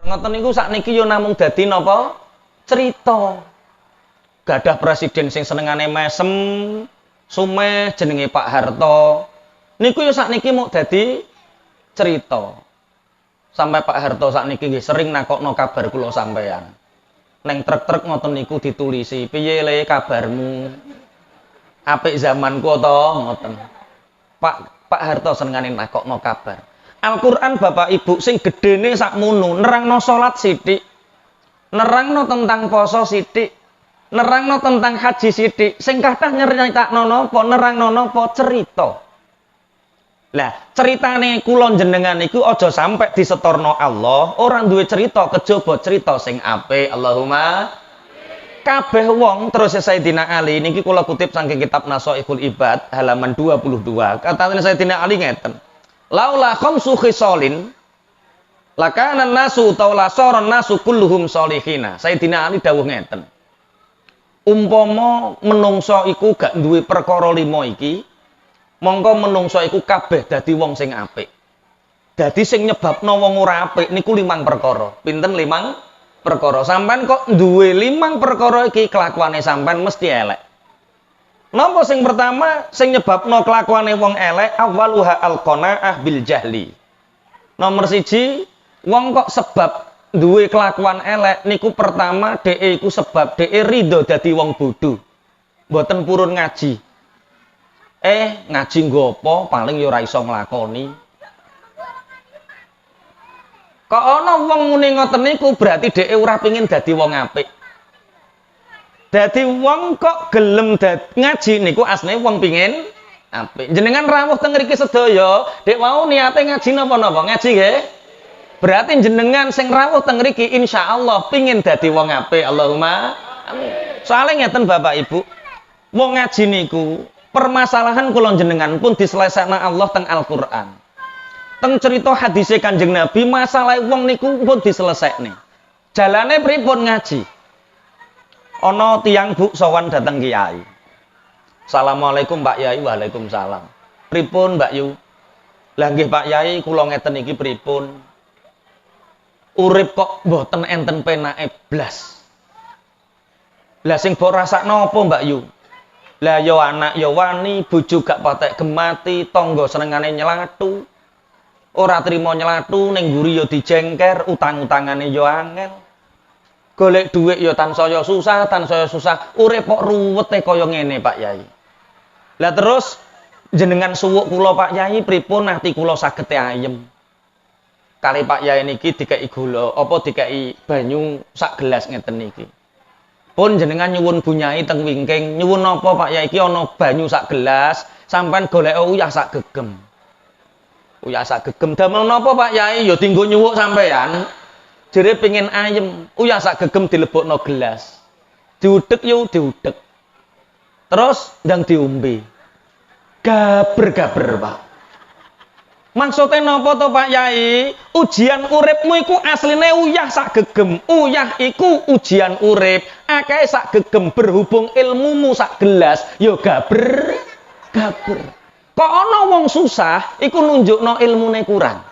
Ngoten niku sakniki yo namung dadi napa? Cerita. Gadah presiden sing senengane mesem, sumeh jenenge Pak Harto. Niku yo sakniki mung dadi cerita. Sampai Pak Harto sakniki nggih sering nakokno kabar kula sampean. Neng trek-trek ngoten niku ditulisi, "Piye le kabarmu? Apik zamanku to?" Ngoten. Pak Harto senengane nakokno kabar. Al-Qur'an Bapak Ibu sing gedene sakmono, nerangno salat sithik. Nerangno tentang poso sithik. Nerangno tentang haji sithik. Sing kathah nyeritakno napa? Nerangno napa? Cerita. Lah, ceritane kula jenengan iku aja sampe disetorno Allah, ora duwe cerita kejaba cerita sing apik. Allahumma kabeh wong terus Sayyidina Ali niki kula kutip saking kitab Nasaihul Ibad halaman 22. Katane Sayyidina Ali ngeten. Laula khamsu khisalin lakana nasu taula saron nasu kulluhum solihina. Sayyidina Ali dawuh ngeten. Umpama menungso iku gak duwe perkara 5 iki, mongko menungso iku kabeh dadi wong sing apik. Dadi sing nyebabno wong ora apik niku 5 perkara. Pinten 5 perkara? Sampean kok duwe 5 perkara iki kelakuane sampean mesti elek. Napa sing pertama sing nyebabno kelakuane wong elek? Awwaluha al-qanaah bil jahli. Nomor 1, wong kok sebab duwe kelakuan elek niku pertama dhek iku sebab dhek rido dadi wong bodho. Mboten purun ngaji. Ngaji nggo apa paling ya ora iso nglakoni. Kok ana wong muni ngoten niku berarti dhek ora pengin dadi wong apik. Dadi wong kok gelem ngaji niku asline wong pengin apik. Jenengan rawuh teng mriki sedaya, dek wau niate ngaji napa-napa? Ngaji nggih. Berarti jenengan sing rawuh teng mriki insyaallah pengin dadi wong apik. Allahumma amin. Soale ngeten Bapak Ibu, wong ngaji niku permasalahan kula jenengan pun diselesekna Allah teng Al-Qur'an. Teng cerita hadise Kanjeng Nabi masalah wong niku pun diselesekne. Jalane pripun ngaji? Ana tiyang Bu sowan dateng Kiai. Assalamualaikum Pak Yai. Waalaikumsalam. Pripun Mbak Yu? Lah nggih Pak Yai kula ngeten iki pripun? Urip kok mboten enten penake blas. Lah sing mbok rasakno apa Mbak Yu? Lah yo anak yo wani, bojo gak patek gemati, tangga senengane nyelatu. Ora trimo nyelatu ning mburi yo dijengker, utang-utangane yo angel. Golek dhuwit ya tansaya susah, urip kok ruwete kaya ngene Pak Yai. Lah terus jenengan suwuk kula Pak Yai pripun ati kula saged ayem. Kali Pak Yai niki dikeki gula, apa dikeki banyu sak gelas ngeten niki. Pun jenengan nyuwun bunyai teng wingking, nyuwun apa Pak Yai iki ana banyu sak gelas, sampean golek uyah sak gegem. Uyah sak gegem damel napa Pak Yai? Ya dienggo nyuwuk sampean. Jere pengen ayem, uyah sak gegem dilebokno gelas. Diudek yo diudek. Terus ndang diombe. Gaber-gaber, Pak. Maksudnya napa to Pak Yai? Ujian uripmu iku asline uyah sak gegem. Uyah iku ujian urip. Akeh sak gegem berhubung ilmumu sak gelas, yo gaber-gaber. Kok ana wong susah iku nunjukno ilmune kurang.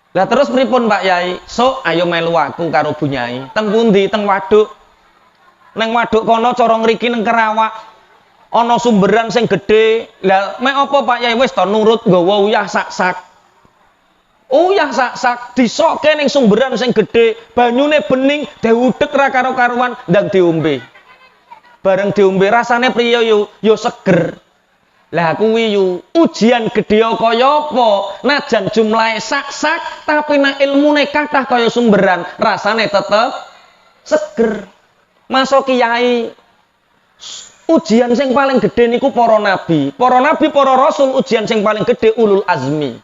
Lah terus pripun Pak Yai? Sok ayo melu aku karo bunyai. Teng pundi? Teng waduk. Neng waduk kono cara ngriki neng Kerawak. Ana sumberan sing gedhe. Lah mek apa Pak Yai wis to nurut nggawa uyah sak-sak. Uyah sak-sak disokke ning sumberan sing gedhe, banyune bening, diudek ra karo-karuan ndang diombe. Bareng diombe rasane priya yo seger. Lah kuwi yu ujian gedhe kaya apa? Najan jumlahe sak-sak tapi nek ilmune kathah kaya sumberan, rasane tetep seger. Masuk kiai ujian sing paling gedhe niku para nabi, para rasul ujian sing paling gedhe ulul azmi.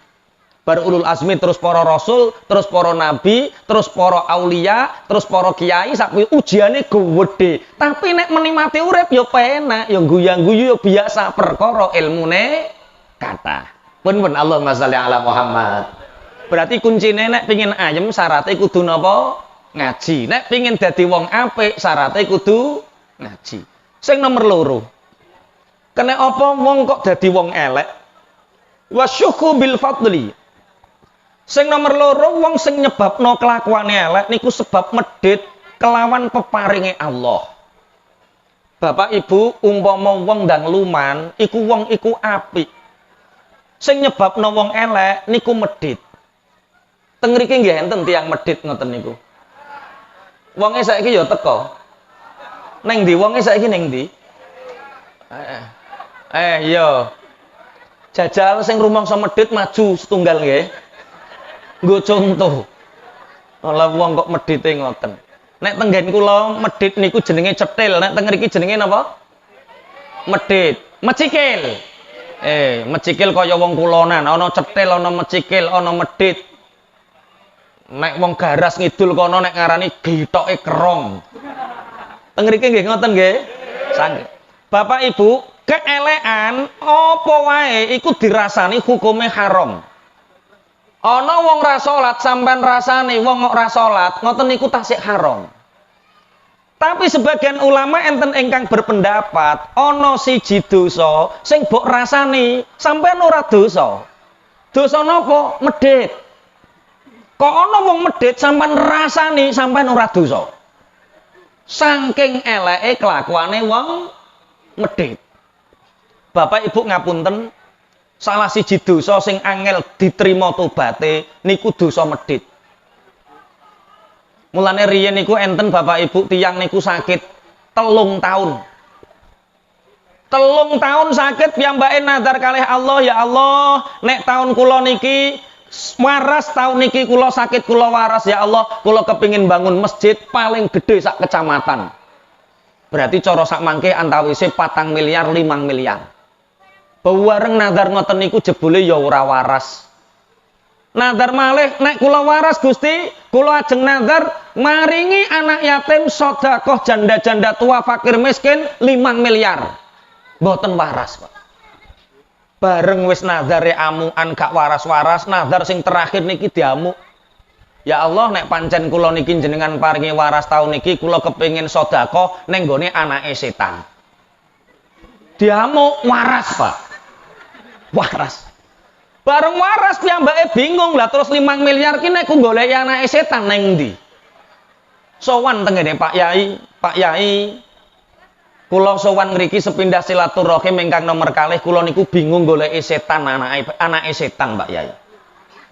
Bar ulul azmi terus para rasul, terus para nabi, terus para aulia, terus para kiai sakuwi ujiane gedhe. Tapi nek menikmati urip ya penak, ya guyang-guyu ya biasa perkara ilmune kathah. Pun Allahumma sholli ala Muhammad. Berarti kuncine nek pengin ayem syaratnya kudu napa? Ngaji. Nek pengin dadi wong apik syaratnya kudu ngaji. Sing nomor 2. Kena apa wong kok dadi wong elek? Wasyuku bil fadli. Sing nomor loro, wong sing nyebabno kelakuane elek niku sebab medhit kelawan peparinge Allah. Bapak Ibu, umpama wong ndang luman, iku wong iku apik. Sing nyebabno wong elek niku medhit. Teng mriki nggih enten tiyang medhit ngoten niku. Wonge saiki ya teko. Neng ndi wonge saiki ning ndi? Iya. Jajal sing rumangsa medhit maju setunggal nggih. Nggo contoh. Lah wong kok medhite ngoten. Nek tenggen kula medhit niku jenenge cetil, nek teng mriki jenenge napa? Medhit. Mecikil. Mecikil kaya wong kulonan, ana cetil, ana mecikil, ana medhit. Nek wong garas ngidul kono nek ngarani gitoke kerong. Teng mriki nggih ngoten nggih. Sanggih. Bapak Ibu, keelekan apa wae iku dirasani hukume haram. Ana wong ra salat sampean rasane wong kok ra salat, ngoten niku tasik haram. Tapi sebagian ulama enten ingkang berpendapat ana siji dosa sing mbok rasani sampean ora dosa. Dosa napa? Medhit. Kok ana wong medhit sampean rasani sampean ora dosa. Saking eleke kelakuane wong medhit. Bapak Ibu ngapunten, salah siji dosa sing angel diterima tobaté niku dosa medhit. Mulane riyen niku enten Bapak Ibu tiyang niku sakit 3 tahun. 3 tahun sakit piyambake nazar kalih Allah, ya Allah, nek taun kula niki waras, taun niki kula sakit kula waras, ya Allah, kula kepingin bangun masjid paling gede sak kecamatan. Berarti cara sak mangke antawise 4 miliar 5 miliar. Bawareng nazar ngoten niku jebule ya ora waras. Nazar malih nek kula waras Gusti, kula ajeng nazar maringi anak yatim sedekah janda-janda tua fakir miskin 5 miliar. Mboten waras, Pak. Bareng wis nazare amukan gak waras-waras, nazar sing terakhir niki diamuk. Ya Allah, nek pancen kula niki jenengan paringi waras taun niki kula kepengin sedekah ning gone anake setan. Diamuk waras, Pak. Waras. Bareng waras piyambake bingung lah terus 5 miliar ki nek ku goleki anake setan ning ndi? Sowan tengene Pak Yai, Pak Yai. Kula sowan ngriki sepindah silaturahim ingkang nomor kalih kula niku bingung goleki setan anake setan Pak Yai.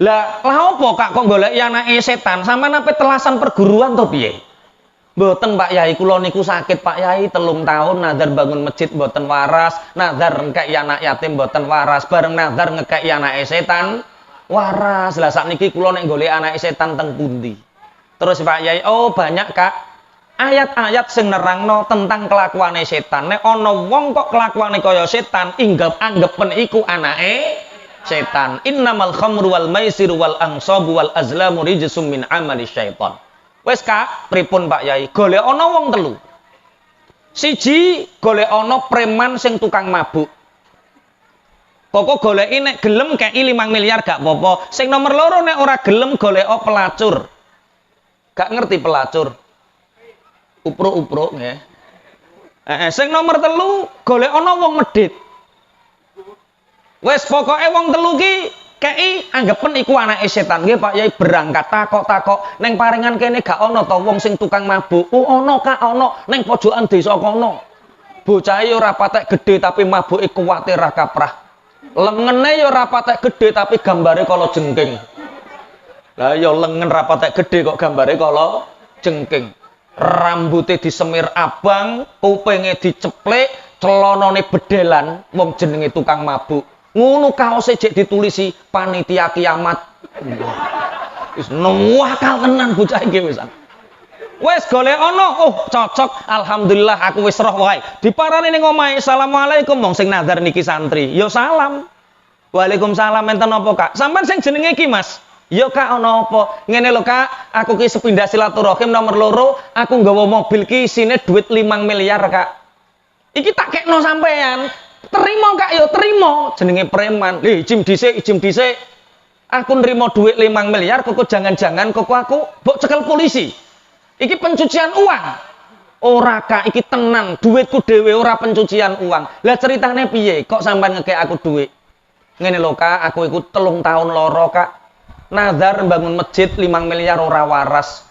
Lah opo Kak kok goleki anake setan? Sampeyan ape telasan perguruan to piye? Mboten Pak Yai, kula niku sakit Pak Yai 3 tahun nazar bangun masjid mboten waras, nazar ngekeki anak yatim mboten waras, bareng nazar ngekeki anake setan waras. Lah sakniki kula nek golek anake setan teng pundi? Terus Pak Yai, oh banyak Kak. Ayat-ayat sing nerangno tentang kelakuane setan. Nek ana wong kok kelakuane kaya setan, anggepen iku anake setan. Innamal khamru wal maisiru wal ansabu wal azlamu rijsum min amali syaitan. Wes Kak, pripun Pak Yai? Golek ana wong 3. Siji, golek ana preman sing tukang mabuk. Pokok goleki nek gelem kei 5 miliar gak apa-apa. Sing nomor 2 nek ora gelem golek pelacur. Gak ngerti pelacur. Upruk-upruk nggih. Sing nomor 3 golek ana wong medhit. Wes pokoke wong 3 ki kei anggepen iku anake setan. Nggih Pak Yai, berangkat takok-takok ning paringan kene gak ana to wong sing tukang mabuk. Oh ana Kak, ana ning pojokan desa kono. Bocahe ora patek gedhe tapi mabuke kuwate ra kaprah. Lengene ya ora patek gedhe tapi gambare kala jengking. Lah ya lengen ra patek gedhe kok gambare kala jengking. Rambute disemir abang, kupinge diceplek, celanane bedelan, wong jenenge tukang mabuk. Ngono kaose jek ditulisi panitia kiamat. Wis nuwakal tenan bocah iki wisan. Wis golek ana, oh cocok, alhamdulillah aku wis roh wae. Diparani ning omahe, asalamualaikum wong sing nazar niki santri. Ya salam. Waalaikumsalam, enten apa Kak? Sampeyan sing jenenge iki Mas? Ya Kak, ana apa? Ngene lho Kak, aku ki sepindah silaturahim nomor 2, aku nggawa mobil ki isine duit 5 miliar Kak. Iki tak kekno sampean. Terima Kak, yo terima. Jenenge preman. Ijim dhisik. Aku nrimo duit 5 miliar, kok jangan-jangan kok aku mbok cekel polisi. Iki pencucian uang. Ora Kak, iki tenan, duitku dhewe ora pencucian uang. Lah ceritane piye? Kok sampean ngekek aku duit? Ngene lho Kak, aku iku 3 tahun lara Kak. Nazar bangun masjid 5 miliar ora waras.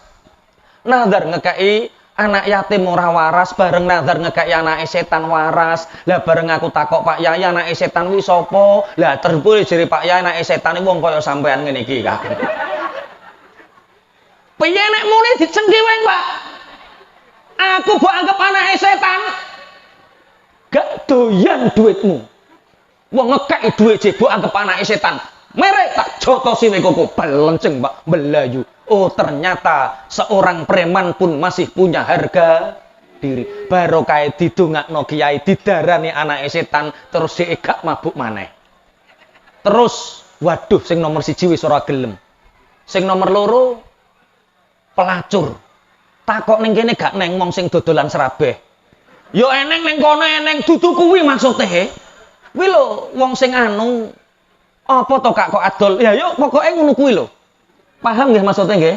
Nazar ngekei anak yatim ora waras, bareng nazar ngekei anak setan waras. Lah bareng aku takok Pak Yai anak setan wi sapa? Lah terbule jere Pak Yai anak setan iki wong kaya sampean ngene iki Kak. Piye nek muni dicengkiweng Pak? Aku mbok anggap anak setan. Gak doyan duitmu. Wong ngekei duit jebok anggap anak setan. Merek tak jotosi koko belenceng Pak belayu. Oh ternyata seorang preman pun masih punya harga diri. Baru kayak didongakno kiai didarani anak setan terus si gak mabuk maneh. Terus waduh sing nomor 1 wis ora gelem. Sing nomor 2 pelacur. Takok ning kene gak neng wong sing dodolan serabeh. Yo eneng ning kono eneng dudu kuwi maksude. Kuwi lho wong sing anu apa to Kak kok adol? Ya yo pokoke ngono kuwi lho. Paham nggih maksudnya nggih?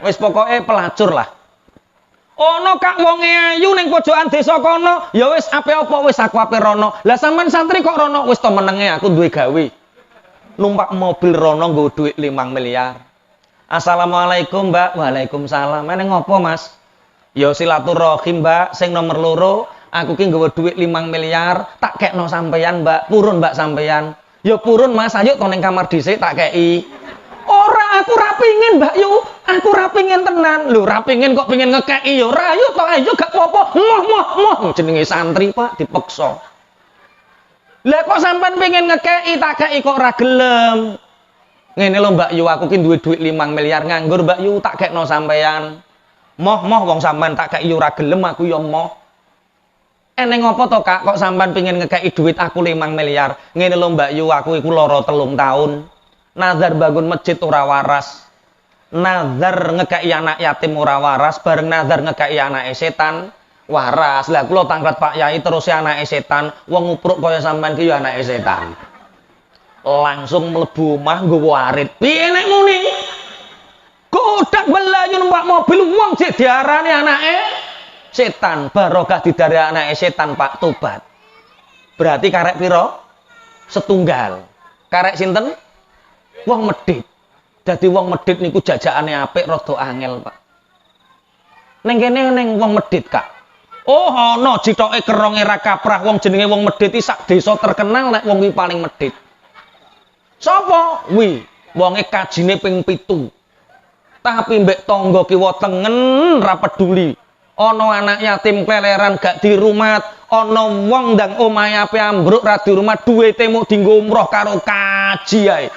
Wis pokoke pelacur lah. Ono Kak wonge ayu ning pojokan desa kono, ya wis ape apa wis aku ape rono. Lah sampean santri kok rono wis to menenge aku duwe gawe. Numpak mobil rono nggo duit 5 miliar. Assalamualaikum Mbak. Waalaikumsalam. Meneng ngopo Mas? Ya silaturahim Mbak, sing nomor 2 aku ki nggawa duit 5 miliar, tak kekno sampeyan Mbak. Purun Mbak sampeyan. Ya purun Mas, ayo to ning kamar dhisik tak kei. Ora aku ra pengin Mbak Yu, aku ra pengin tenan. Lho ra pengin kok pengin ngekeki ya ora ayo to ayo gak apa-apa. Moh jenenge santri Pak dipeksa. Lah kok sampean pengin ngekeki tak kei kok ora gelem. Ngene lho Mbak Yu aku ki duwe duit 5 miliar nganggur Mbak Yu tak kekno sampeyan. Moh wong sampean tak kei ora gelem aku ya moh. Eneng apa to Kak kok sampean pengin ngekeki duit aku 5 miliar. Ngene lho Mbak Yu aku iku lara 3 tahun. Nazar bangun masjid ora waras. Nazar ngekeki anak yatim ora waras, bareng nazar ngekeki anak setan waras. Lah kula tanglet Pak Yai terus anak setan, wong ngupruk kaya sampean ki ya anak setan. Langsung mlebu omah nggawa arit. Piye nek muni? Kodak belayu numpak mobil wong jek diarani anake setan, barokah didari anake setan Pak tobat. Berarti karek piro? Setunggal. Karek sinten? Wong medhit. Dadi wong medhit niku jajakane apik rada angel, Pak. Ning kene ning wong medhit, Kak. Oh, ana jithoke keronge ra kaprah wong jenenge wong medhit iki sak desa terkenal nek wong iki paling medhit. Sapa? Wi, wonge kajine ping 7. Tapi mbek tangga kiwa tengen ra peduli. Ana anak yatim keleleran gak dirumat, ana wong ndang omahe ape ambruk ra dirumat, duwite mung dienggo umroh karo kaji ae.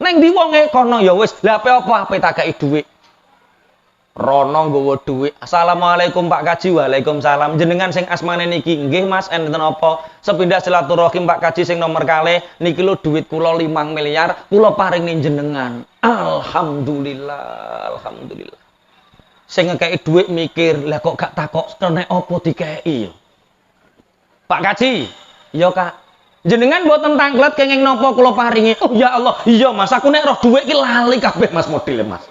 Neng ndi wonge kono ya wis, lha apa ape tak kei dhuwit. Rono nggawa dhuwit. Assalamualaikum Pak Kaji. Waalaikumsalam. Jenengan sing asmane niki nggih Mas enten apa? Sepindah silaturahim Pak Kaji sing nomor kalih niki lho dhuwit kula 5 miliar kula paringi jenengan. Alhamdulillah, alhamdulillah. Sing ngekei dhuwit mikir, lah kok gak takok nek apa dikei. Pak Kaji, ya Kak. Jenengan mboten tanglet kenging napa kula paringi. Oh ya Allah, iya Mas, aku nek roh dhuwit ki lali kabeh Mas modele Mas.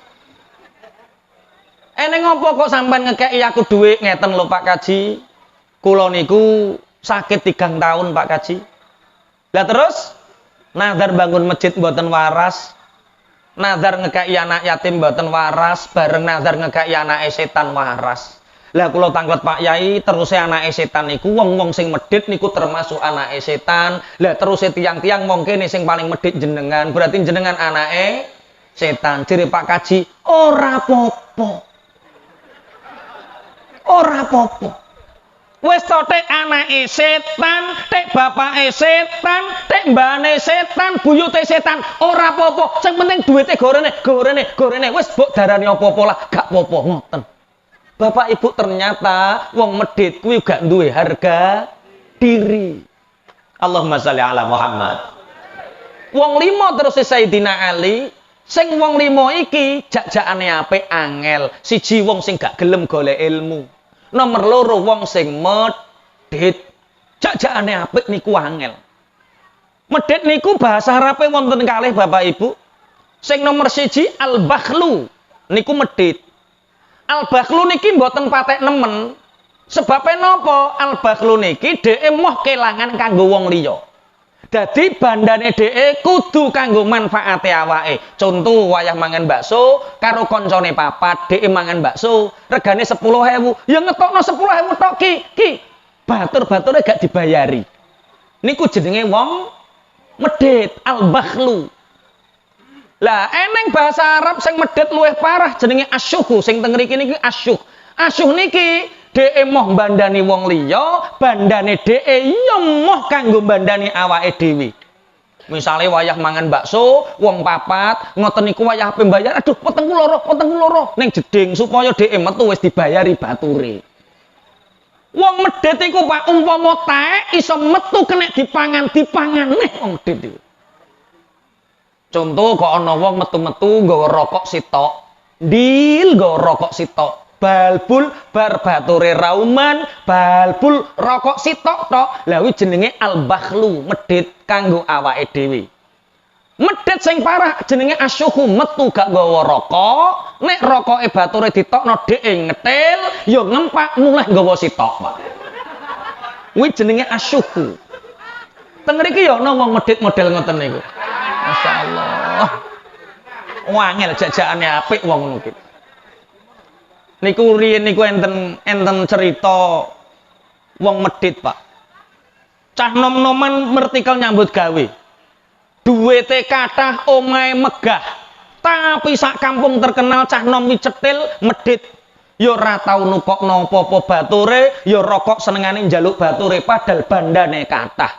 Eneng apa kok sampean ngekeki aku dhuwit ngeten lho Pak Kaji. Kula niku sakit 3 tahun Pak Kaji. Lah terus nazar bangun masjid mboten waras. Nazar ngekeki anak yatim mboten waras, bareng nazar ngekeki anake setan waras. Lah kula tanglet Pak Yai terus anake setan niku wong-wong sing medhit niku termasuk anake setan. Lah terus tiang-tiang wong kene sing paling medhit jenengan, berarti jenengan anake setan. Jere Pak Kaji, ora apa-apa. Ora apa-apa. Wis to tek anake setan, tek bapake setan, tek mbane setan, buyute setan, ora apa-apa. Sing penting duwite gorene. Wis mbok darani apa-apa lah, gak apa-apa ngoten. Bapak Ibu ternyata wong medhit kuwi gak duwe harga diri. Allahumma sholli ala Muhammad. Wong 5 terus Sayyidina Ali, sing wong 5 iki jak-jakane apik angel. Siji wong sing gak gelem golek ilmu. Nomor 2 wong sing medhit. Jak-jakane apik niku angel. Medhit niku bahasa Arabe wonten kalih Bapak Ibu. Sing nomor 1 al-bakhlu niku medhit. Al-bakhlu niki mboten patek nemen. Sebabe napa? Al-bakhlu niki dheke moh kelangan kanggo wong liya. Dadi bandane dhek kudu kanggo manfaate awake. Contoh wayah mangan bakso karo koncone papat, dhek mangan bakso, regane 10.000. Ya ngetokno 10.000 tok ki. Batur-bature gak dibayari. Niku jenenge wong medhit, al-bakhlu. Lah eneng bahasa Arab sing medhit luwih parah jenenge asyuhu. Sing teng mriki niki asyuh. Asyuh niki dhek moh bandani wong liya, bandane dhek ya moh kanggo bandani awake dhewe. Misale wayah mangan bakso, wong papat, ngoten niku wayah ape mbayar, aduh wetengku loro. Ning jeding supaya dhek metu wis dibayari bature. Wong medhit iku Pak umpama taek iso metu kena dipangan neh wong medhit iku. Contoh kok ana wong metu-metu nggawa rokok sitok. Ndil nggawa rokok sitok. Balbul bar bature rauman, balbul rokok sitok tok. Lah kuwi jenenge al-bakhlu, medhit kanggo awake dhewe. Medhit sing parah jenenge asyuhu, metu gak nggawa rokok, nek rokoke bature ditokno dhek ngetil, ya ngempak mulih nggawa sitok, Pak. Kuwi jenenge asyuhu. Teng mriki ya ana wong medhit model ngoten niku. Masyaallah. Wangel jajakane apik wong ngono ki. Niku riyen niku enten cerita wong medhit, Pak. Cah nom-noman mertikel nyambut gawe. Duwite kathah, omahe megah. Tapi sak kampung terkenal cah nom cetil medhit. Ya ora tau nukokno apa-apa bature, ya rokok senengane njaluk bature padahal bandane kathah.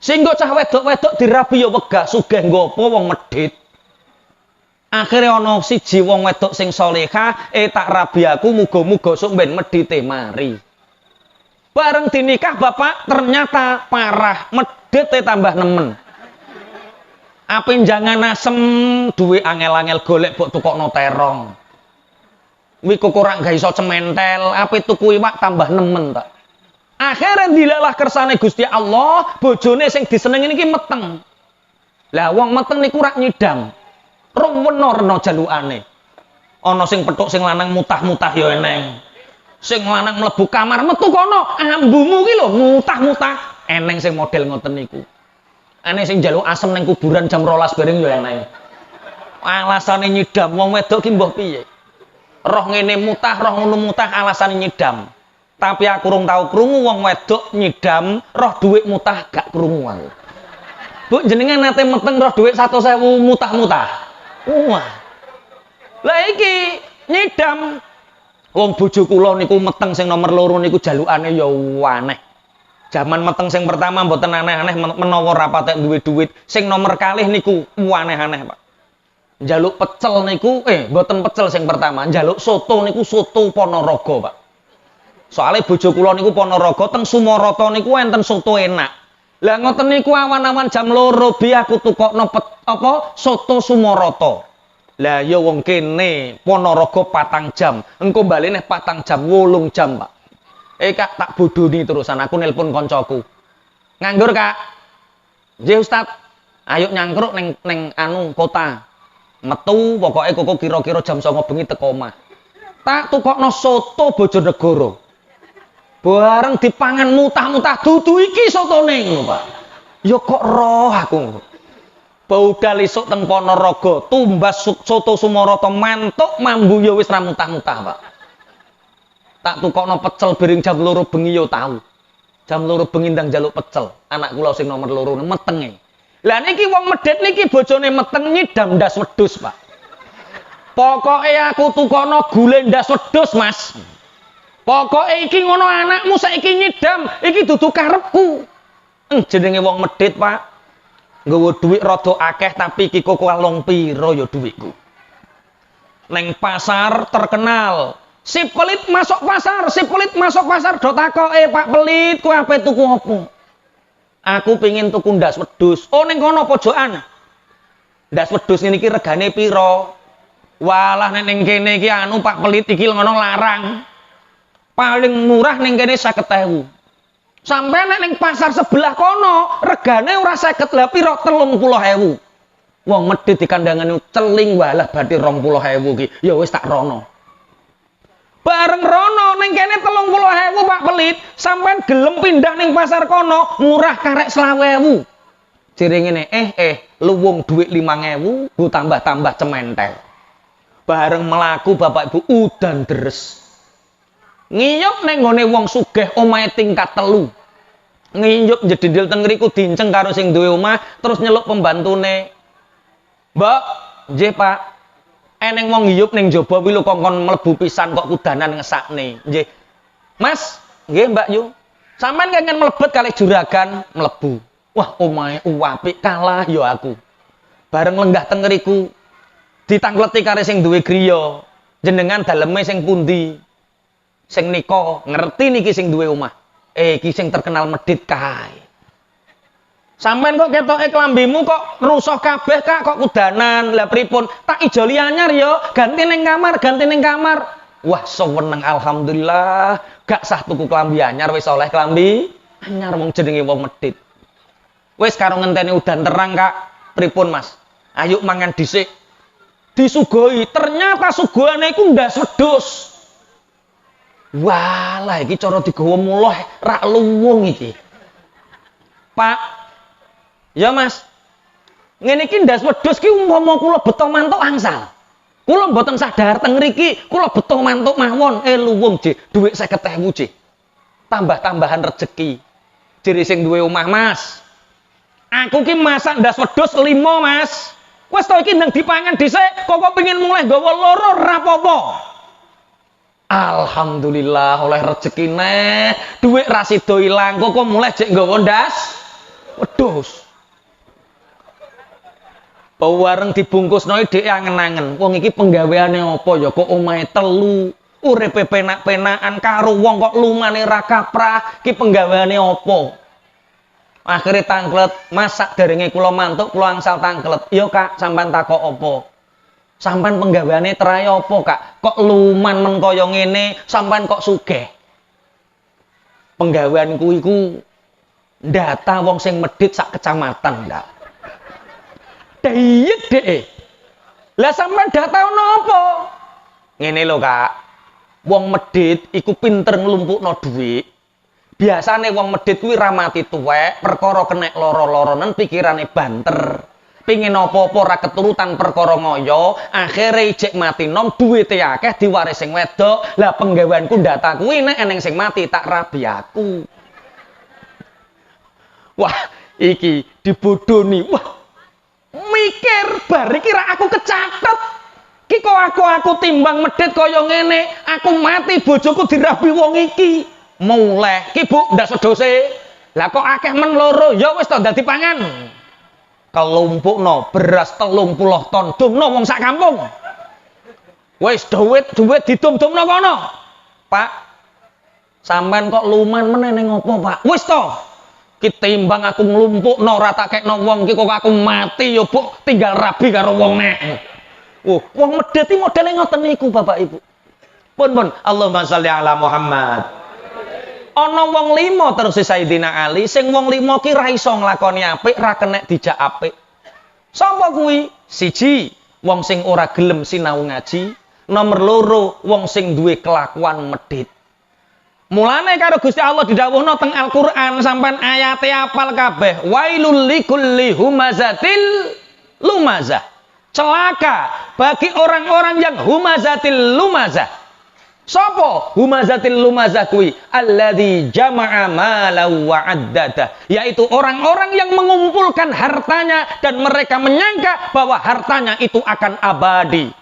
Sehingga cah wedok-wedok dirabi ya wegah sugih nggo apa wong medhit. Akhirnya ana siji wong wedok sing salehah, tak rabi aku muga-muga sok ben medhite mari. Bareng dinikah bapak ternyata parah, medhite tambah nemen. Ape jangan asem duwe angel-angel golek mbok tukokno terong. Wi kok ora gak iso cementel, ape tuku iwak tambah nemen tak. Akhirnya dilalah kersane Gusti Allah, bojone sing disenengi niki meteng. Lah wong meteng niku rak nyidam. Rong wena-rena jalukane. Ana sing petuk sing lanang mutah-mutah ya eneng. Sing lanang mlebu kamar metu kono, ambumu ki lho mutah-mutah. Eneng sing model ngoten niku. Ane sing njaluk asem ning kuburan jam 12 bareng ya eneng. Alasane nyidam wong wedok ki mbah piye? Roh ngene mutah, roh ngono mutah alasane nyidam. Tapi aku urung tau krungu wong wedok nyidam roh dhuwit mutah gak krungu aku. Bu jenengan nate meteng roh dhuwit 100.000 mutah-mutah. Wah. Lah iki nyidam. Wong bojo kula niku meteng sing nomor 2 niku jalukane ya aneh. Zaman meteng sing pertama mboten aneh-aneh menawa ra patek duwe duit. Sing nomor kalih niku aneh-aneh, Pak. Njaluk pecel niku mboten pecel sing pertama, njaluk soto niku soto Ponorogo, Pak. Soale bojo kula niku Ponorogo teng Sumarata niku enten soto enak. Lah ngoten niku awan-awan jam 2 bi aku tukokno soto Sumarata. Lah ya wong kene Ponorogo 4 jam, engko bali neh 4 jam 8 jam, Pak. Kak tak bodoni terusan aku nelpon koncoku. Nganggur, Kak. Nggih, Ustaz. Ayo nyangkruk neng anu kota. Metu pokoke kok kira-kira jam 09.00 bengi teko omah. Tak tukokno soto Bojonegoro. Bareng dipangan mutah-mutah dudu iki sotone ngono, Pak. Ya kok roh aku. Budal esuk teng Ponorogo, tumbas soto Sumarata mantuk mambu ya wis ra mutah-mutah, Pak. Tak tukokno pecel bering jam 2 bengi ya tau. Jam 2 bengi ndang njaluk pecel. Anak kula sing nomor 2 metenge. Lah niki wong medhit niki bojone meteng nyidam ndas wedhus, Pak. Pokoke aku tukokno gule ndas wedhus, Mas. Pokoke iki ngono anakmu saiki nyidam, iki dudu karepku. Jenenge wong medhit, Pak. Nggawa dhuwit rada akeh tapi iki kok kalong pira ya dhuwitku. Neng pasar terkenal. Si pelit masuk pasar, do takoke, Pak Pelit, kowe ape tuku opo? Aku pengin tuku ndas wedhus. Oh ning kono pojokan. Ndas wedhus niki regane pira? Walah ning kene iki anu Pak Pelit iki ngono larang. Paling murah ning kene 50.000. Sampai ning pasar sebelah kono regane ora 50 lah pira 30.000. Wong medhit dikandangane celing walah bathi 20.000 ki. Ya wis tak rono. Bareng rono ning kene 30.000 Pak Pelit, sampean gelem pindah ning pasar kono murah karek 20.000. Ciri ngene, lu wong duit 5.000, bu tambah-tambah cementel. Bareng melaku bapak ibu udan deres. Ngiyup neng ngone wong sugih omahe tingkat 3. Ngiyup jedindil teng ngriku dinceng karo sing duwe omah, terus nyeluk pembantune. Mbak, nggih Pak. Eneng wong ngiyup ning jaba kuwi lho kongkon mlebu pisan kok kudanan ngesakne. Nggih. Mas, nggih Mbak Yu. Sampeyan kengen mlebet kali juragan mlebu. Wah, omahe apik kalah ya aku. Bareng lenggah teng ngriku ditangleti karo sing duwe griya. Jenengan daleme sing pundi? Sing nika ngerti niki sing duwe omah. Iki sing terkenal medhit kae. Sampeyan kok ketoke klambimu kok rusuh kabeh Kak, kok kudanan. Lah pripun? Tak ijoli anyar ya, ganti ning kamar, ganti ning kamar. Wah, seneng alhamdulillah. Gak sah tuku klambi anyar wis oleh klambi anyar mung jenenge wong medhit. Wis karo ngenteni udan terang Kak, pripun Mas? Ayo mangan dhisik. Disuguhi, ternyata suguhane iku ndas wedhus. Walah iki cara digawa muloh rak luwung iki. Pak, ya Mas. Ngene iki ndas wedhus ki umpama kula beto mantuk angsal. Kula mboten sadar teng mriki, kula beto mantuk mawon, luwung J, dhuwit 50.000 J. Tambah-tambahan rejeki. Jere sing duwe omah, Mas. Aku ki masak ndas wedhus 5, Mas. Wes to iki ndang dipangan dhisik, kok pengin mulai gawa loro ora apa-apa. Alhamdulillah oleh rezeki neh. Dhuwit ra sida ilang, kok mulai jek nggawa ndas wedhus. Pawareng dibungkusno dhek angen-angen. Wong iki penggaweane apa ya kok omahe 3. Uripe penak-penakan karo wong kok lumane ra kaprah, ki penggaweane apa? Akhirnya tangklet, masak derenge kula mantuk, kula angsal tangklet. Yo Kak, sampean takok apa? Sampean penggaweane terae apa Kak? Kok luman men kaya ngene, sampean kok sugih? Penggaweanku iku ndata wong sing medhit sak kecamatan, Kak. Dayet dhek. Lah sampean data ono apa? Ngene lho Kak. Wong medhit iku pinter nglumpukno dhuwit. Biasane wong medhit kuwi ra mati tuwek, perkara kenek loro-loronen pikirane banter. Pingin apa-apa ora keturutan perkara ngoyo, akhire ijek mati nom duwite akeh diwaris sing wedok. Lah penggaweanku ndata kuwi nek eneng sing mati tak rabi aku. Wah, iki dibodoni. Wah. Mikir bar iki ra aku kecatet. Ki kok aku timbang medhit kaya ngene, aku mati bojoku dirabi wong iki. Muleh ki Bu ndas wedhuse. Lah kok akeh men loro, ya wis to dadi pangan. Kelumpukno beras 30 ton, dumno wong sak kampung. Wis dhuwit didum-dumno kono. Pak, sampean kok luman meneh ning opo, Pak? Wis to. Ki timbang aku nglumpukno ora tak kekno wong ki kok aku mati ya Bu, tinggal rabi karo wong nek. Wong medhit iki modele ngoten niku Bapak Ibu. Pun Allahumma sholli ala Muhammad. Ana wong 5 terus Sayyidina Ali, sing wong 5 ki ra iso nglakoni apik, ra kenek dijak apik. Sapa kuwi? 1, wong sing ora gelem sinau ngaji. Nomor 2, wong sing duwe kelakuan medhit. Mulane karo Gusti Allah didhawuhna teng Al-Qur'an sampean ayate apal kabeh. Wailul likulli humazatil lumazah. Celaka bagi orang-orang yang humazatil lumazah. Sapa humazatil lumazah kuwi? Alladzi jama'a malan wa 'addada, yaitu orang-orang yang mengumpulkan hartanya dan mereka menyangka bahwa hartanya itu akan abadi.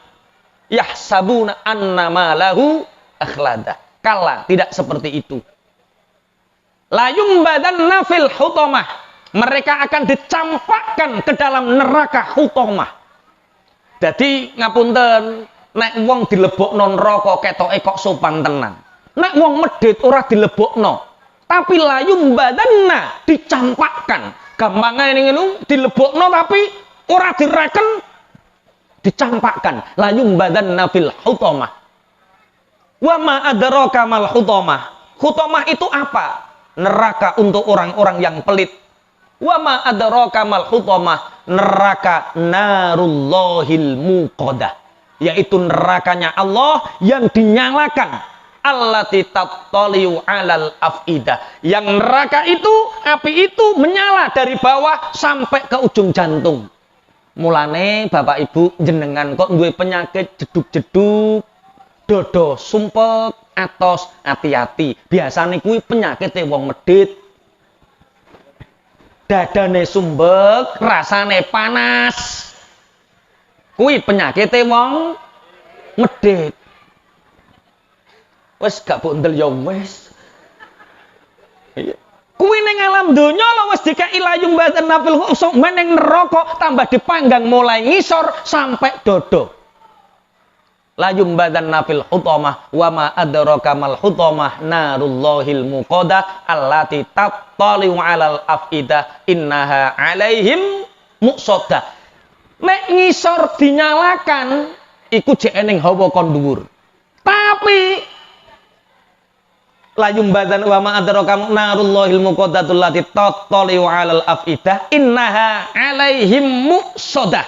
Yahsabuna anna malahu akhlada. Kala tidak seperti itu. La yumbadanna fil hutamah. Mereka akan dicampakkan ke dalam neraka hutamah. Jadi ngapunten, nek wong dilebokno neraka ketoke kok sopan tenan. Nek wong medhit ora dilebokno, tapi layum badanna dicampakkan. Gampangane ngene dilebokno tapi ora direken dicampakkan. Layum badanna fil hutamah. Wa ma adraka mal hutamah. Hutamah itu apa? Neraka untuk orang-orang yang pelit. Wa ma adraka mal hutamah. Neraka narullahil muqadah, yaitu nerakanya Allah yang dinyalakan allati tattaliu 'alal afidah. Yang neraka itu, api itu menyala dari bawah sampai ke ujung jantung. Mulane Bapak Ibu jenengan kok duwe penyakit jeduk-jeduk, dodo sumpek, atos, hati-hati. Biasane kuwi penyakite wong medhit. Dadane sumbek, rasane panas. Kuwi penyakite wong medhit. Wes gak bondel ya wes. Kuwi ning alam donya lho wis dikai layung badan nafil khusuk meneng neraka tambah dipanggang mulai ngisor sampai dodo. Layum badan nafil hutamah wa ma adraka mal hutamah narullahil muqadah allati tattali'u 'alal afidah innaha 'alaihim muqsadah. Nek ngisor dinyalakan iku jek eneng hawa kon dhuwur. Tapi layum badan wa ma adraka narullahil muqaddatul lati tattali'u 'alal afidah innaha 'alaihim muqsadah.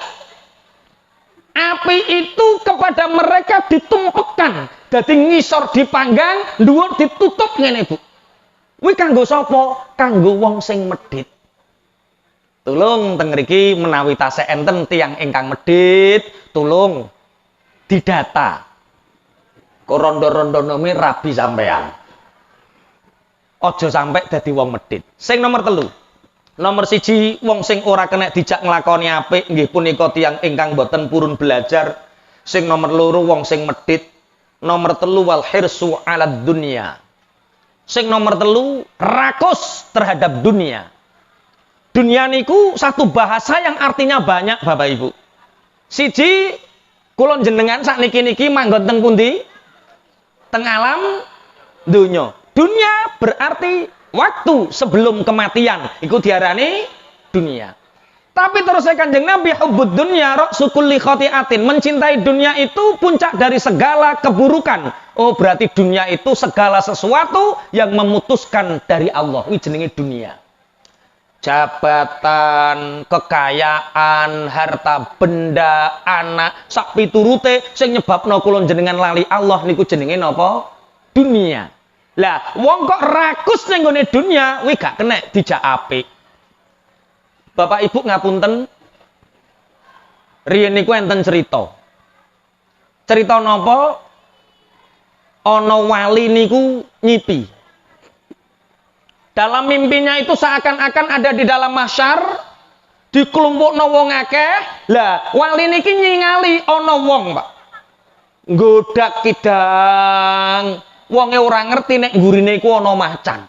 Api itu kepada mereka ditumpekkan, dadi ngisor dipanggang, dhuwur ditutup ngene Bu. Kuwi kanggo sapa? Kanggo wong sing medhit. Tulung teng mriki menawi tasih enten tiyang ingkang medhit, tulung didata. Kok rondo-rondonome rabi sampean. Aja sampai dadi wong medhit. Sing nomor 3. Nomor 1, wong sing ora kena dijak nglakoni apik nggih punika tiyang ingkang boten purun belajar. Sing nomor 2, wong sing medhit. Nomor 3, wal hirsu 'alad dunya. Sing nomor 3, rakus terhadap dunia. Dunia niku satu bahasa yang artinya banyak Bapak Ibu. Siji, kula jenengan sakniki-niki manggon teng pundi? Teng alam dunya. Dunia berarti waktu sebelum kematian. Iku diarani dunia. Tapi terus Kanjeng Nabi hubbud dunya ra'su kulli khati'atin. Mencintai dunia itu puncak dari segala keburukan. Oh, berarti dunia itu segala sesuatu yang memutuskan dari Allah. Ini jenenge dunia. Jabatan, kekayaan, harta benda, anak, sak piturute sing nyebabno kula jenengan lali Allah niku jenenge napa? Dunia. Lah, wong kok rakus ning gone dunia, kuwi gak kena dijak apik. Bapak Ibu ngapunten, riyen niku enten cerita. Cerita napa? Ana wali niku nyipi. Dalam mimpinya itu seakan-akan ada di dalam mahsyar, dikelompokno wong akeh. Lah, wali niki nyingali ana wong, Pak. Nggodak kidang. Wonge ora ngerti nek gurine iku ana macan.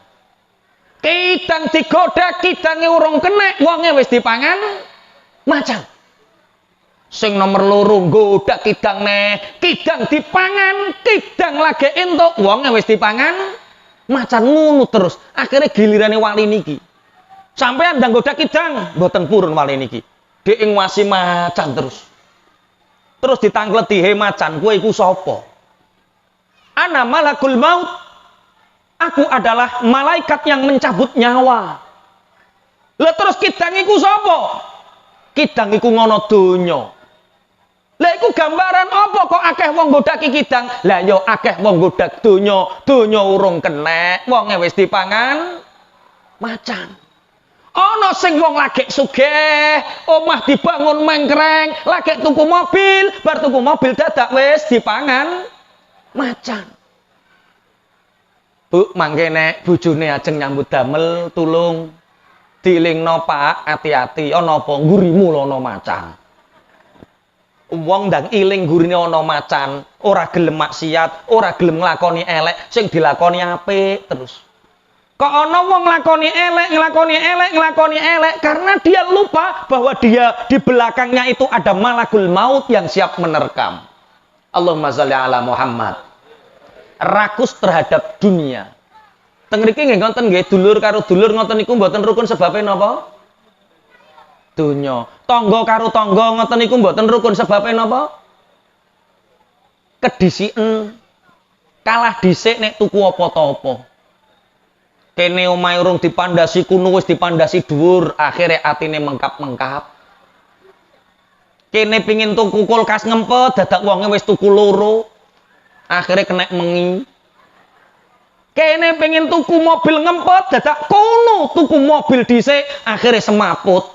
Kidang digodak, kidange urung kenek, wonge wis dipangan macan. Sing nomor 2 nggodak kidang neh, kidang dipangan, kidang lagi entuk, wonge wis dipangan macan ngono terus. Akhirnya gilirane wali niki. Sampeyan ndang godak kidang, mboten purun wali niki. Dhek ngwasi macan terus. Terus ditangkleti, "He macan, kowe iku sapa?" "Ana malakul maut." Aku adalah malaikat yang mencabut nyawa. Lah terus kidang iku sapa? Kidang iku ngono donya. Lah iku gambaran apa kok akeh wong godaki kidang? Lah yo akeh wong godak donya, donya urung kenek, wonge wis dipangan macan. Ana sing wong lagi sugih, omah dibangun mengkreng, lagi tuku mobil, bar tuku mobil dadak wis dipangan macan. Bu, mangke nek bojone ajeng nyambut damel, tulung dielingno Pak, hati-hati ana apa ngurimu lho ana macan. Wong ndang iling gurine ana macan, ora gelem maksiat, ora gelem nglakoni elek, sing dilakoni apik terus. Kok ana wong nglakoni elek, nglakoni elek karena dia lupa bahwa dia di belakangnya itu ada malakul maut yang siap menerkam. Allahumma shalli ala Muhammad. Rakus terhadap dunia. Teng mriki nggih ngoten nggih, dulur karo dulur ngoten niku mboten rukun sebabe napa? Dunya. Tangga karo tangga ngoten niku mboten rukun sebabe napa? Kedisiken. Kalah dhisik nek tuku apa-apa. Kene omahe urung dipandasi kuno wis dipandasi dhuwur, akhire atine mengkap-mengkap. Kene pingin tuku kulkas ngempet, dadak wonge wis tuku loro. Akhire kena mengi. Kene pengen tuku mobil ngempet, dadak kono tuku mobil dhisik, akhirnya semaput.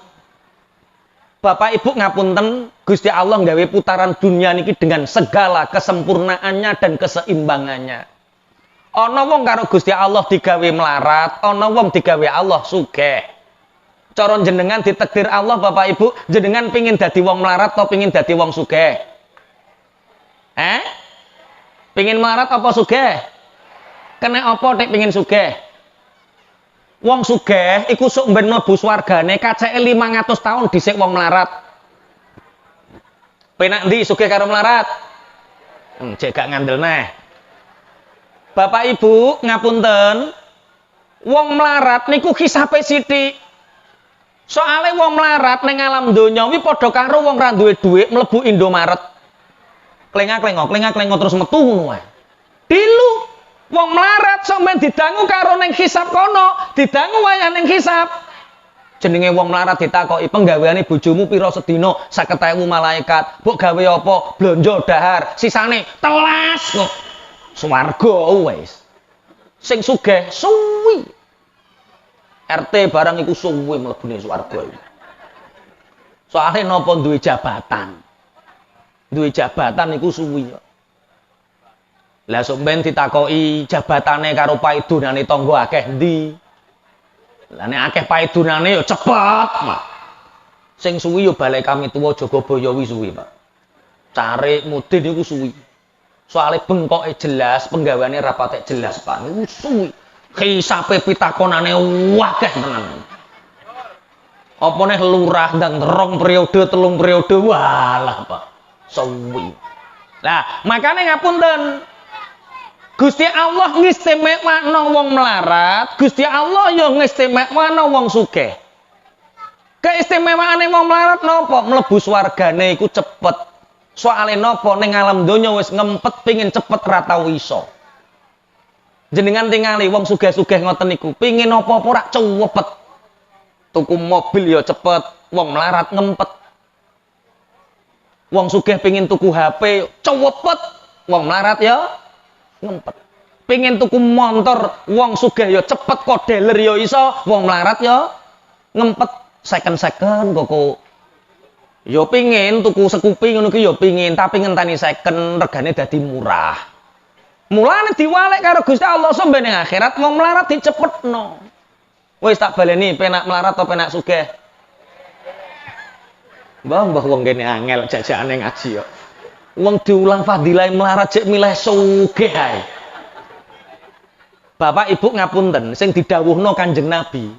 Bapak Ibu ngapunten, Gusti Allah nggawe putaran dunia niki dengan segala kesempurnaannya dan keseimbangannya. Ana wong karo Gusti Allah digawe melarat, ana wong digawe Allah sugih. Cara jenengan ditakdir Allah Bapak Ibu, jenengan pengin dadi wong melarat atau pengin dadi wong sugih? Pengin melarat apa sugih? Kena apa nek pengin sugih? Wong sugih iku sok ben mlebu swargane kaceke 500 tahun dhisik wong melarat. Penak ndi sugih karo melarat? Cek gak ngandel neh. Bapak Ibu ngapunten, wong melarat niku hisape sithik. Soale wong melarat ning alam donya wi padha karo wong ra duwe dhuwit mlebu Indomaret. Klengak-klengok terus metu ngono wae. Dilu wong melarat sok men didangu karo ning hisab kono, didangu wayah ning hisab. Jenenge wong melarat ditakoki penggaweane bojomu pira sedina? 50.000 malaikat. Mbok gawe apa? Blonjo dahar. Sisane telas kok. Swarga wis. Sing sugih suwi. RT barang iku suwi mlebune swarga iki. Soale napa duwe jabatan. Duwe jabatan iku suwi. Lah sok ben ditakoki jabatane karo paedonane tangga akeh ndi? Lah nek akeh paedonane ya cepet, Pak. Sing suwi ya Balai Kami Tuwa Jagabaya wi suwi, Pak. Carik mudin iku suwi. Soale bengkoke jelas, penggaweane ra patek jelas, Pak. Niku suwi. Hisape pitakonane akeh tenan. Apa neh lurah ndang 2 periode, 3 periode, walah, Pak. Suwi. Lah, makane ngapunten. Gusti Allah ngistimewakno wong melarat, Gusti Allah ya ngistimewakno wong sugih. Keistimewaane wong melarat napa? Mlebu swargane iku cepet. Soale napa ning alam donya wis ngempet pengin cepet ra tau iso. Jenengan tingali wong sugih-sugih ngoten niku, pengin apa-apa ora cepet. Tuku mobil ya cepet, wong melarat ngempet. Wong sugih pengin tuku HP cepet, wong melarat ya ngempet. Pengen tuku motor, wong sugih ya cepet kok dealer ya iso, wong melarat ya ngempet second kok. Ya pengen tuku sekupi ngono ki ya pengen, tapi ngenteni second regane dadi murah. Mulane diwalek karo Gusti Allah sampe ning akhirat wong melarat dicepetno. Wis tak baleni penak melarat atau penak sugih? Mbah wong kene angel jajakane ngaji ya. Wong diulang fadilah melarat cek milih sugih ae. Bapak Ibu ngapunten, sing didhawuhna Kanjeng Nabi.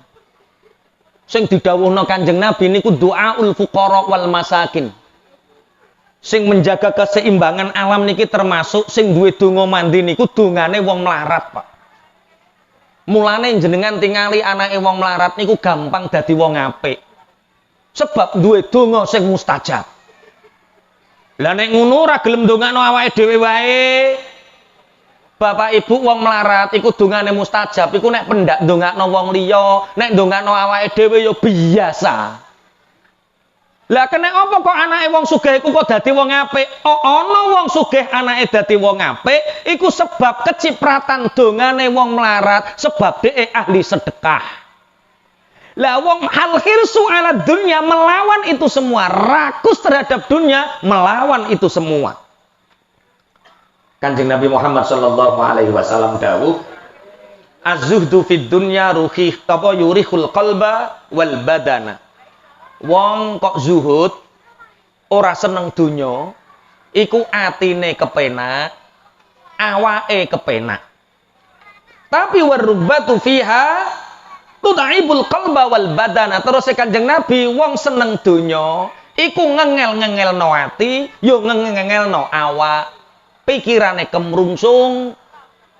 Sing didhawuhna Kanjeng Nabi niku doaul fuqara wal masakin. Sing menjaga keseimbangan alam niki termasuk sing duwe donga mandi niku dongane wong melarat, Pak. Mulane jenengan tingali anake wong melarat niku gampang dadi wong apik. Sebab duwe donga sing mustajab. Lah nek ngono ora gelem ndongakno awake dhewe wae. Bapak Ibu wong melarat iku dongane mustajab, iku nek pendak ndongakno wong liya, nek ndongakno awake dhewe ya biasa. Lah kena apa kok anake wong sugih iku kok dadi wong apik? Ana wong sugih anake dadi wong apik iku sebab kecipratan dongane wong melarat, sebab dhek ahli sedekah. Lah wong hal hirsu ala dunya melawan itu semua, rakus terhadap dunia melawan itu semua. Kanjeng Nabi Muhammad sallallahu alaihi wasallam dawuh, az-zuhdu fid dunya ruhih apa yurihul qalba wal badana. Wong kok zuhud ora seneng dunya, iku atine kepenak, awake kepenak. Tapi warubatu fiha tud'ibul qalba wal badana. Terus Kanjeng Nabi wong seneng donya iku ngengel-ngengelno ati, yo ngengel-ngengelno awak, pikirane kemrungsung,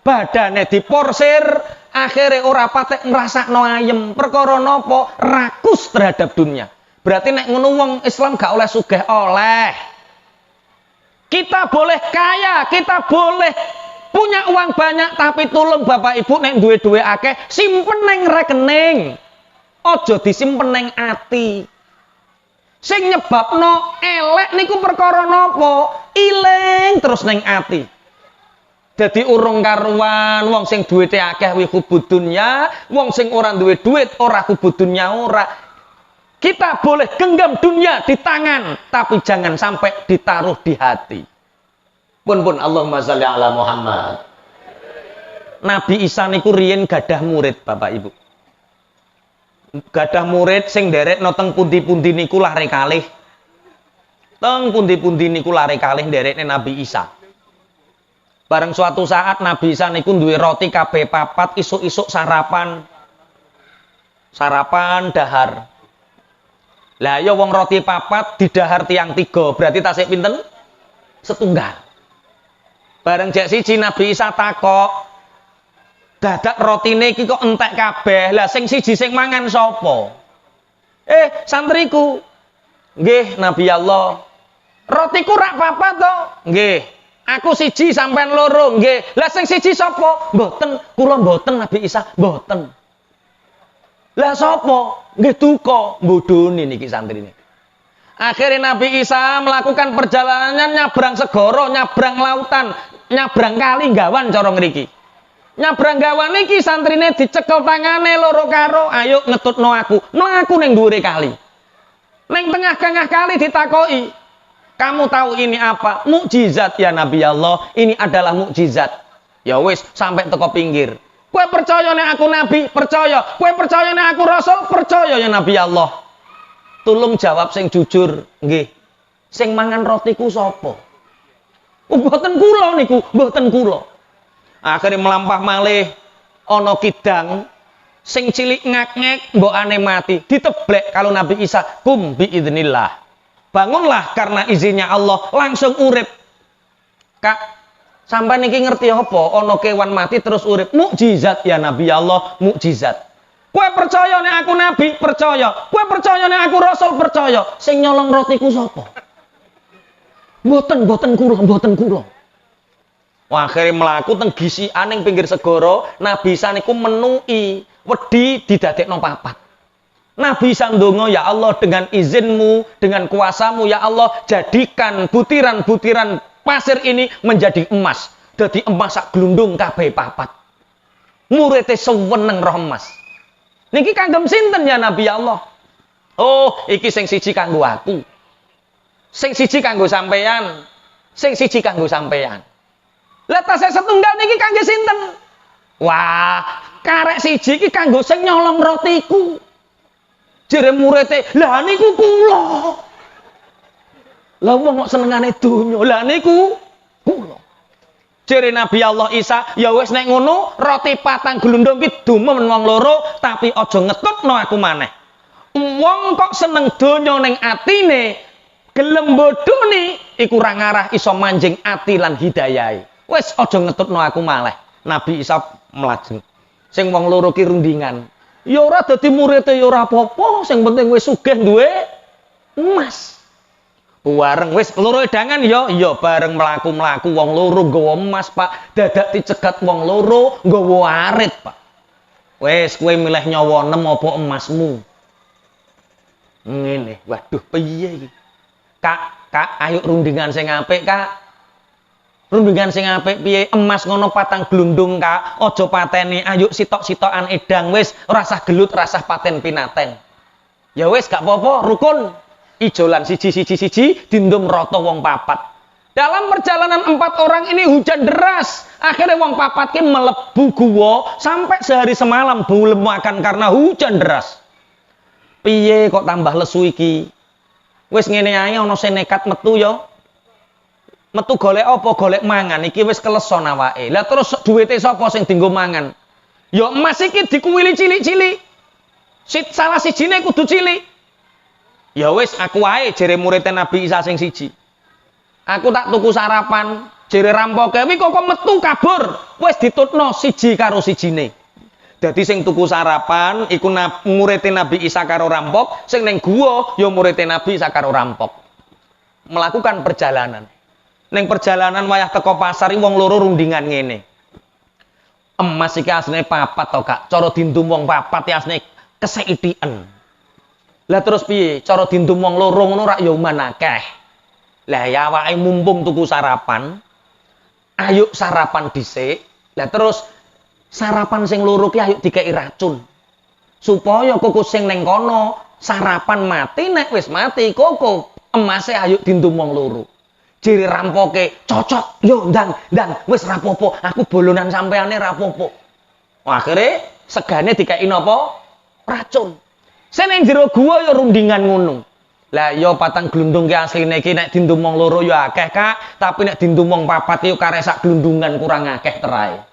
badane diporsir, akhirnya ora patek ngrasakno ayem. Perkara napa? Rakus terhadap dunia. Berarti nek ngono wong Islam gak oleh sugih, oleh. Kita boleh kaya, kita boleh punya uang banyak, tapi tulung Bapak Ibu nek duwe-duwe akeh simpen neng rekening. Aja disimpen neng ati. Sing nyebabno elek niku perkara napa? Iling terus neng ati. Dadi urung karuan wong sing duwite akeh wi hubud dunya, wong sing ora duwe duit ora hubud dunya ora. Kita boleh genggam dunia di tangan, tapi jangan sampai ditaruh di hati. Pun Allahumma sholli ala Muhammad. Nabi Isa niku riyen gadah murid, Bapak Ibu. Gadah murid sing nderekno teng pundi-pundi niku lare kalih. Teng pundi-pundi niku lare kalih nderekne Nabi Isa. Bareng suatu saat Nabi Isa niku duwe roti kabeh papat, isuk-isuk sarapan. Sarapan dahar. Lah ya wong roti papat didahar tiang 3, berarti tasik pinten? Setunggal. Bareng jek siji Nabi Isa takok, dadak rotine iki kok entek kabeh. Lah sing siji sing mangan sapa? Santriku. Nggih, Nabi Allah. Rotiku rak papat to? Nggih. Aku siji sampean loro, nggih. Lah sing siji sapa? Mboten, kula mboten Nabi Isa, mboten. Lah sapa? Nggih duka, bodoni niki santrine. Akhirnya Nabi Isa melakukan perjalanan nyabrang segara, nyabrang lautan, nyabrang kali gawan cara ngriki. Nyabrang gawan niki santrine dicekel tangane loro karo, ayo ngetutno aku. Mlaku ning dhuwure kali. Ning tengah-tengah kali ditakoki, kamu tahu ini apa? Mukjizat ya Nabi Allah. Ini adalah mukjizat. Ya wis sampai teko pinggir. Kowe percaya nek aku nabi? Percaya. Kowe percaya nek aku rasul? Percaya ya Nabi Allah. Tulung jawab sing jujur. Nggih. Sing mangan rotiku sapa? Mboten kula niku, mboten kula. Akhire melampah malih ana kidang sing cilik ngak-ngek mbokane mati, diteblek kalau Nabi Isa, kum bi idznillah. Bangunlah karena izinnya Allah, langsung urip. Kak, sampai niki ngerti apa? Ono kewan mati terus urip. Mukjizat ya Nabi Allah, mukjizat. Kowe percaya nek aku nabi? Percaya. Kowe percaya nek aku rasul? Percaya. Sing nyolong rotiku sapa? Mboten kula. Wah, akhirnya mlaku teng gisikan ning pinggir segara, Nabi Isa niku menui wedi didadekno papat. Nabi Sandongo, ya Allah dengan izinmu, dengan kuasamu, ya Allah jadikan butiran-butiran pasir ini menjadi emas. Jadi emas sak glundung kabeh papat. Muridé seweneng roh emas. Niki kanggem sinten ya Nabi Allah? Oh, iki sing siji kanggo aku. Sing siji kanggo sampeyan. Sing siji kanggo sampeyan. Lah tasih setunggal niki kangge sinten? Wah, karek siji iki kanggo sing nyolong rotiku. Jere muridé, lah niku kula. Lah wong kok senengane donya, lah niku kula. Jere Nabi Allah Isa, ya wis nek ngono, roti patang glundung ki dumen wong loro, tapi aja ngetutno aku maneh. Wong kok seneng donya ning atine, gelem bodoni, iku ora ngarah iso manjing ati lan hidayahe. Wis aja ngetutno aku malih. Nabi Isa mlajeng. Sing wong loro ki rundingan. Ya ora dadi muridé ya ora apa-apa, sing penting wis sugih duwe emas. Bareng wis loro edangan ya, iya bareng mlaku-mlaku wong loro nggawa emas, Pak. Dadak dicegat wong loro nggawa arit, Pak. Wis kowe milih nyawa nem apa emasmu? Ngene, waduh piye iki? Kak, ayo rundingan sing apik, Kak. Rundingan sing apik piye? Emas ngono patang glundung, Kak. Aja pateni, ayo sitok-sitokan edang wis, ora usah gelut, ora usah paten pinaten. Ya wis gak apa-apa, rukun. Ijolan siji dindum rata wong papat. Dalam perjalanan 4 orang ini hujan deras. Akhirnya wong papat ki melebu guwa sampai sehari semalam belum makan karena hujan deras. Piye kok tambah lesu iki? Wis ngene ae ana sing nekat metu ya. Metu golek apa? Golek mangan. Iki wis keleson awake. Lah terus duwite sapa sing dienggo mangan? Ya emas iki dikuwili cilik-cilik. Salah sijine kudu cilik. Ya wis aku wae jere murid Nabi Isa sing siji. Aku tak tuku sarapan, jere rampoke wi kok metu kabur. Wis ditutno siji karo sijine. Dadi sing tuku sarapan iku murid Nabi Isa karo rampok, sing ning guwa ya murid Nabi Isa karo rampok. Melakukan perjalanan. Ning perjalanan wayah teko pasar wong loro rundingan ngene. Emas iki asline papat to, Kak. Cara dindum wong papat ya asline keseitiken. Lah terus piye? Cara dindum wong loro ngono rak ya uman akeh. Lah ya awake mumpung tuku sarapan, ayo sarapan dhisik. Lah terus sarapan sing loro ki ayo dikeki racun. Supaya koko sing ning kono sarapan mati, nek wis mati koko emase ayo dintumong loro. Jere rampoke cocok, yo ndang, wis rapopo, aku bolonan sampeane rapopo. Akhire segane dikeki napa? Racun. Sing ning jero gua yo rundingan ngono. Lah yo patang glundung ki asline iki nek dintumong loro yo akeh Kak, tapi nek dintumong papat yo karek sak glundungan kurang akeh terae.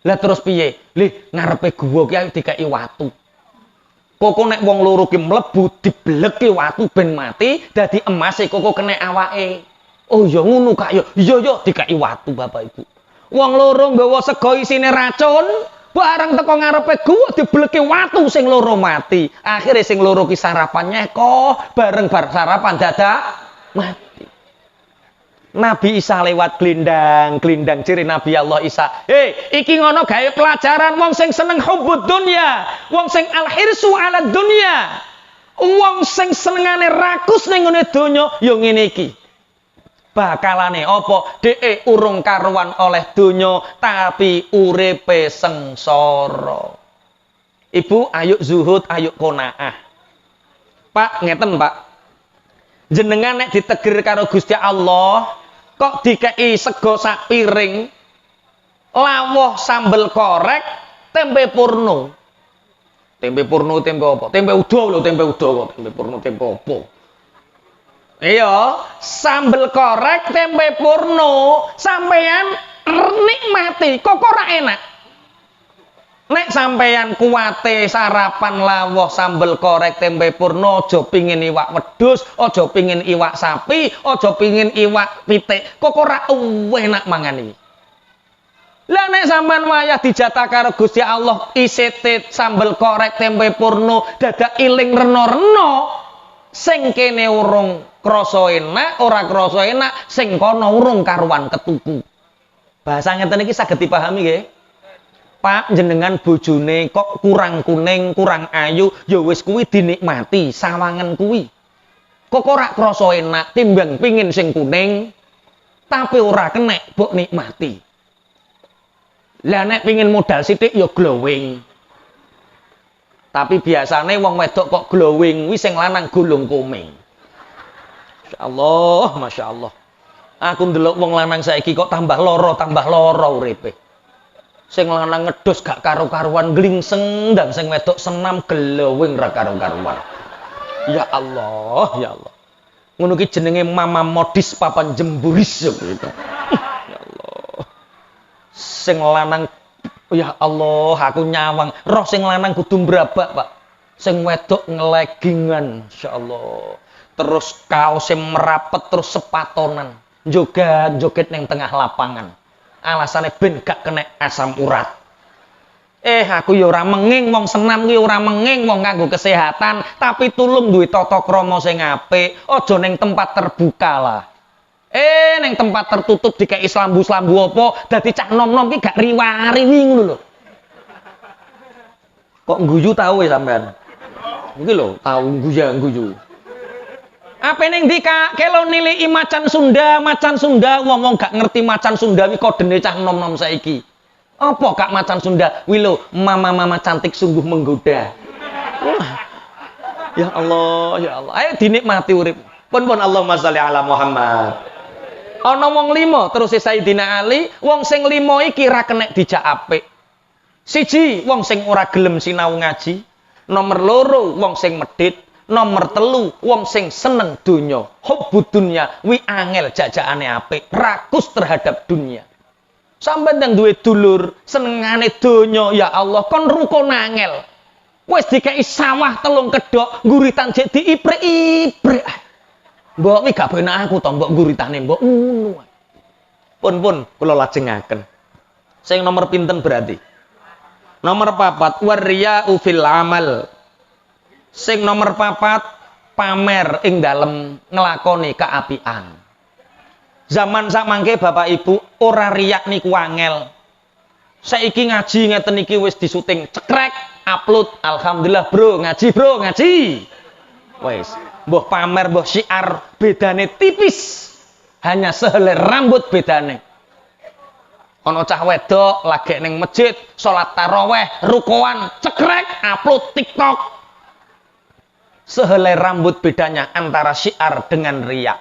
Lah terus piye? Lih ngarepe gua ki ayo dikeki watu. Koko nek wong loro ki mlebu dibleki watu ben mati, dadi emase koko kena awake. Oh ya ngono Kak yo. Iya dikeki watu Bapak Ibu. Wong loro nggawa sego isine racun, bareng teko ngarepe gua dibleki watu sing loro mati. Akhire sing loro ki sarapannya kok bareng bar sarapan dadak mati. Nabi Isa lewat glindang ciri Nabi Allah Isa. Iki ngono gawe pelajaran wong sing seneng hubbud dunya, wong sing al-hirsu ala dunya. Wong sing senengane rakus ning ngene donya ya ngene iki. Bakalane apa? Dhek urung karuan oleh donya tapi uripe sengsara. Ibu ayo zuhud, ayo qanaah. Pak, ngeten Pak. Jenengan nek ditegir karo Gusti Allah, kok dikei sego sak piring, lawuh sambel korek, tempe purno. Tempe purno tempe apa? Tempe udo lho, tempe udo kok. Tempe purno tempe apa? Iya, sambel korek, tempe purno, sampeyan nikmati, kok ora enak. Nek sampeyan kuwate sarapan lawuh sambel korek tempe purno, aja pingin iwak wedhus, aja pingin iwak sapi, aja pingin iwak pitik, kok ora enak mangan iki. Lah nek sampean wayah dijatah karo Gusti Allah isitit sambel korek tempe purno, dadak iling rena-rena, sing kene urung krasa enak, ora krasa enak, sing kono urung karuan ketuku. Bahasa ngeten iki saged dipahami nggih? Pak, jenengan bojone kok kurang kuning, kurang ayu, ya wis kuwi dinikmati, sawangen kuwi. Kok ora krasa enak timbang pingin sing kuning, tapi ora kenek mbok nikmati. Lah nek pingin modal sithik ya glowing. Tapi biasane wong wedok kok glowing kuwi sing lanang gulung komeng. Masya Allah. Aku ndelok wong lanang saiki kok tambah loro uripe. Sing lanang ngedus gak karo-karuan glingseng dan sing wedok senam glowing ra karo-karuan. Ya Allah. Ngono ki jenenge mama modis papan jemburis gitu. Ya Allah. Sing lanang ya Allah, aku nyawang. Roh sing lanang kudu mbrabak, Pak. Sing wedok ngelegingan, insyaallah. Terus kaose merapet terus sepatonan. Joget ning tengah lapangan. Alasane ben gak kena asam urat. Aku ya ora menging wong senam kuwi ora menging wong kanggo kesehatan, tapi tulung duwe tata krama sing apik, aja ning tempat terbuka lah. Ning tempat tertutup dikeki slambu-slambu apa, dadi cah nom-nom ki gak riwari-riwi ngono lho. Kok guyu tau ya sampean? Iki lho, tau guyu. Apa ning ndi Kak? Kelo nilai macan Sunda, ngomong gak ngerti macan Sunda wi kodene cah nom-nom saiki. Apa Kak macan Sunda? Wi lho, mama-mama cantik sungguh menggoda. Ya Allah. Ayo dinikmati urip. Pun Allahumma sholli ala Muhammad. Ana wong 5 terus Sayyidina Ali, wong sing 5 iki ra kenek dijak apik. Siji, wong sing ora gelem sinau ngaji. Nomor 2, wong sing medhit. Nomor 3, wong sing seneng donya. Hubbud dunya wi angel jajakane apik, rakus terhadap dunia. Sampeyan nang duwe dulur senengane donya, ya Allah kon rukun angel. Wis dikeki sawah 3 kedhok, guritan jek diiprek-iprek. Mbok wi gak benak aku to mbok guritane mbok ngono. Pun kula lajengaken. Sing nomor pinten berarti? Nomor 4, wariya'u fil amal. Sing nomor 4, pamer ing dalem nglakoni kaapian. Zaman sakmangke Bapak Ibu ora riyak niku angel. Saiki ngaji ngeten iki wis disuting cekrek, upload. Alhamdulillah bro, ngaji. Wis, mbah pamer, mbah syiar, bedane tipis. Hanya sehelai rambut bedane. Ana cah wedok lagi ning masjid, salat tarawih, rukuan, cekrek, upload TikTok. Sehelai rambut bedanya antara syiar dengan riya.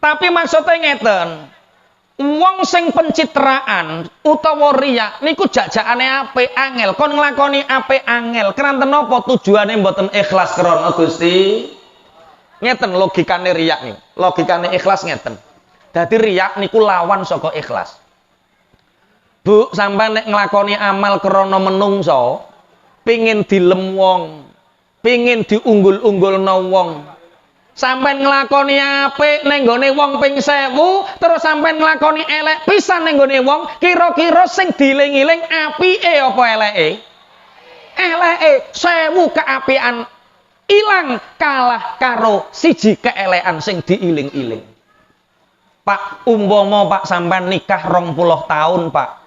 Tapi maksudnya ngeten, wong sing pencitraan utawa riya niku jajakane apik angel, kon nglakoni apik angel. Keranten napa tujuane mboten ikhlas krana Gusti? Ngeten logikane riya niku. Logikane ikhlas ngeten. Dadi riya niku lawan saka ikhlas. Bu, sampai nek nglakoni amal krana menungso, pingin dilem wong, pingin diunggul-unggulna wong. Sampai nglakoni apik ning gone wong ping 1000, terus sampai nglakoni elek pisan ning gone wong, kira-kira sing diling-iling apike apa eleke? Eleke 1000 keapian ilang kalah karo siji keelekan sing diiling-iling. Pak, umpama Pak sampean nikah 20 tahun, Pak.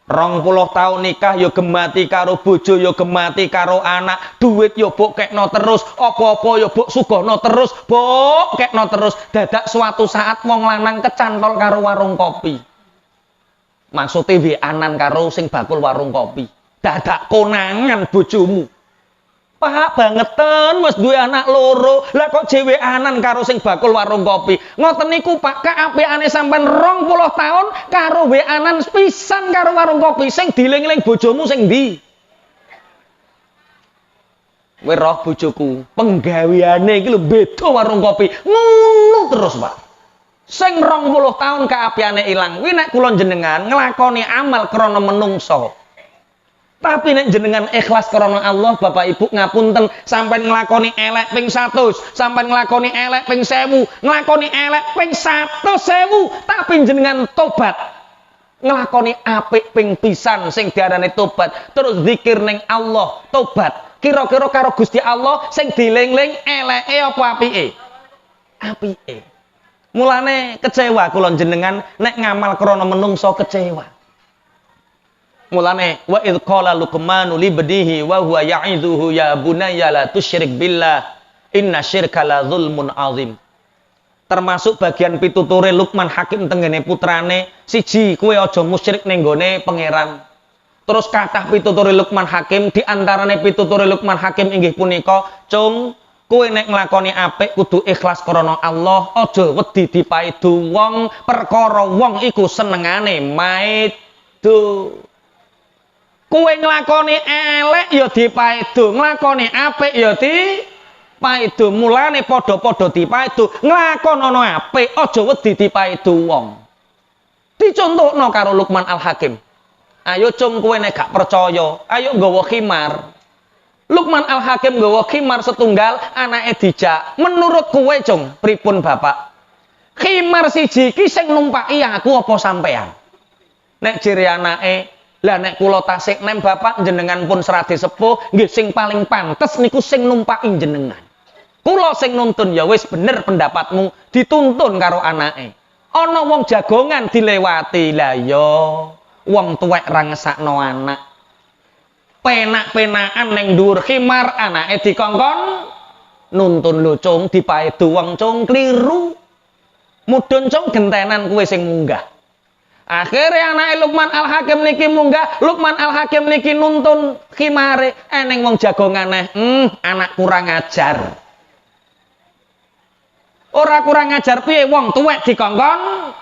20 tahun nikah yo gemati karo bojo yo gemati karo anak, duit yo mbok kekno terus, apa-apa yo mbok sugihno terus, mbok kekno terus. Dadak suatu saat wong lanang kecantol karo warung kopi. Maksude weanan karo sing bakul warung kopi. Dadak konangan bojomu. Pak bangeten wis duwe anak loro, lah kok dheweanan karo sing bakul warung kopi. Ngoten niku Pak, kaapikane sampean 20 tahun karo weanan pisan karo warung kopi, sing diling-iling bojomu sing ndi? Kowe roh bojoku, penggaweane iki lho beda warung kopi. Ngono terus, Pak. Sing 20 tahun kaapiane ilang. Kuwi nek kula jenengan nglakoni amal krana menungso. Tapi nek jenengan ikhlas karena Allah, Bapak Ibu ngapunten, sampai nglakoni elek ping 100, sampai nglakoni elek ping 1000, nglakoni elek ping 100.000, tapi jenengan tobat. Nglakoni apik ping pisan sing diarani tobat, terus zikir ning Allah, tobat. Kira-kira karo Gusti Allah sing diling-ling eleke apa apike? Apike. Mulane kecewa kula jenengan nek ngamal krana menungso kecewa. Mulane wa id qala Luqmanu li badihi wa huwa ya'idhuhu ya bunayya la tusyrik billah inna syirka la dzulmun azim. Termasuk bagian pituture Luqman Hakim tenggene putrane, siji kowe aja musyrik ning gone pangeran. Terus kathah pituture Luqman Hakim, di antarane pituture Luqman Hakim inggih punika, cung, kowe nek nglakoni apik kudu ikhlas krana Allah, aja wedi dipaidu wong, perkara wong iku senengane maido. Kowe nglakoni elek ya dipaido, nglakoni apik ya dipaido. Mulane padha-padha dipaido, nglakonana apik aja wedi dipaido wong. Dicontohno karo Luqman Al-Hakim. Ayo cung kowe nek gak percaya, ayo nggawa khimar. Luqman Al-Hakim nggawa khimar setunggal, anake dijak. Menurut kowe cung, pripun Bapak? Khimar siji iki sing numpaki aku apa sampean? Nek jere anake, lah nek kula tasik nem Bapak jenengan pun seradi sepuh, nggih sing paling pantes niku sing numpaki jenengan. Kula sing nuntun ya wis bener pendapatmu, dituntun karo anake. Ana wong jagongan dilewati, lah ya wong tuwek ra ngesakno anak. Penak-penakan ning dhuwur khimar anake dikongkon nuntun lho cung dipaidu wong cung kliru. Mudhun cung gentenan kowe sing munggah. Akhirnya anak Luqman Al-Hakim niki munggah, Luqman Al-Hakim niki nuntun khimare, eneng wong jagongane, anak kurang ajar. Ora kurang ajar piye wong tuwek dikongkon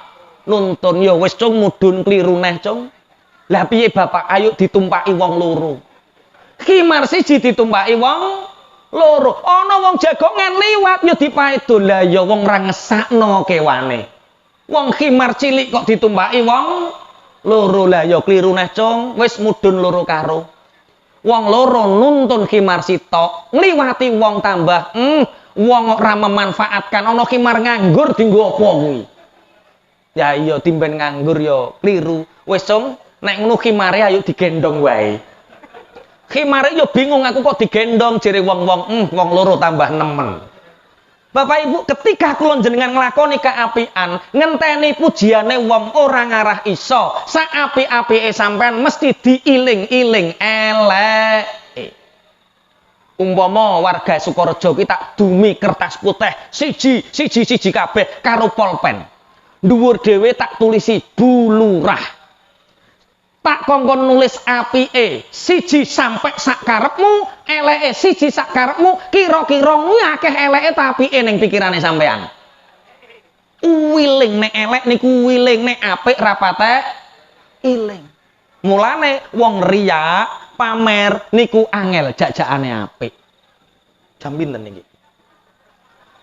nuntun, ya wis cung mudhun kliru neh cung. Lah piye Bapak, ayo ditumpaki wong loro. Khimar siji ditumpaki wong loro. Ana wong jagongan liwat ya dipaido, lah ya wong ra ngesakno kewane. Wong khimar cilik kok ditumpaki wong loro, lah ya kliru neh cung, wis mudhun loro karo. Wong loro nuntun khimar sitok, ngliwati wong tambah, wong ora memanfaatkan, ana khimar nganggur dienggo apa kuwi? Ya iya timben nganggur ya kliru. Wis cung, nek ngono khimare ayo digendong wae. Khimare ya bingung aku kok digendong jere wong-wong, wong loro tambah nemen. Bapak Ibu, ketika kula jenengan nglakoni kaapian, ngenteni pujiane wong ora ngarah iso. Saapi-apike sampean mesti diiling-iling elek. Umpama warga Sukorejo kita dumi kertas putih siji kabeh karo polpen. Dhuwur dhewe tak tulisi bulurah. Tak kongkon nulis apike siji sampai sak karepmu, eleke siji sak karepmu, kira-kira akeh eleke ta apike ning pikirane sampean. Wiling nek elek niku wiling, nek apik ra patek iling. Mulane wong riya pamer niku angel jajakane apik. Jam pinten niki?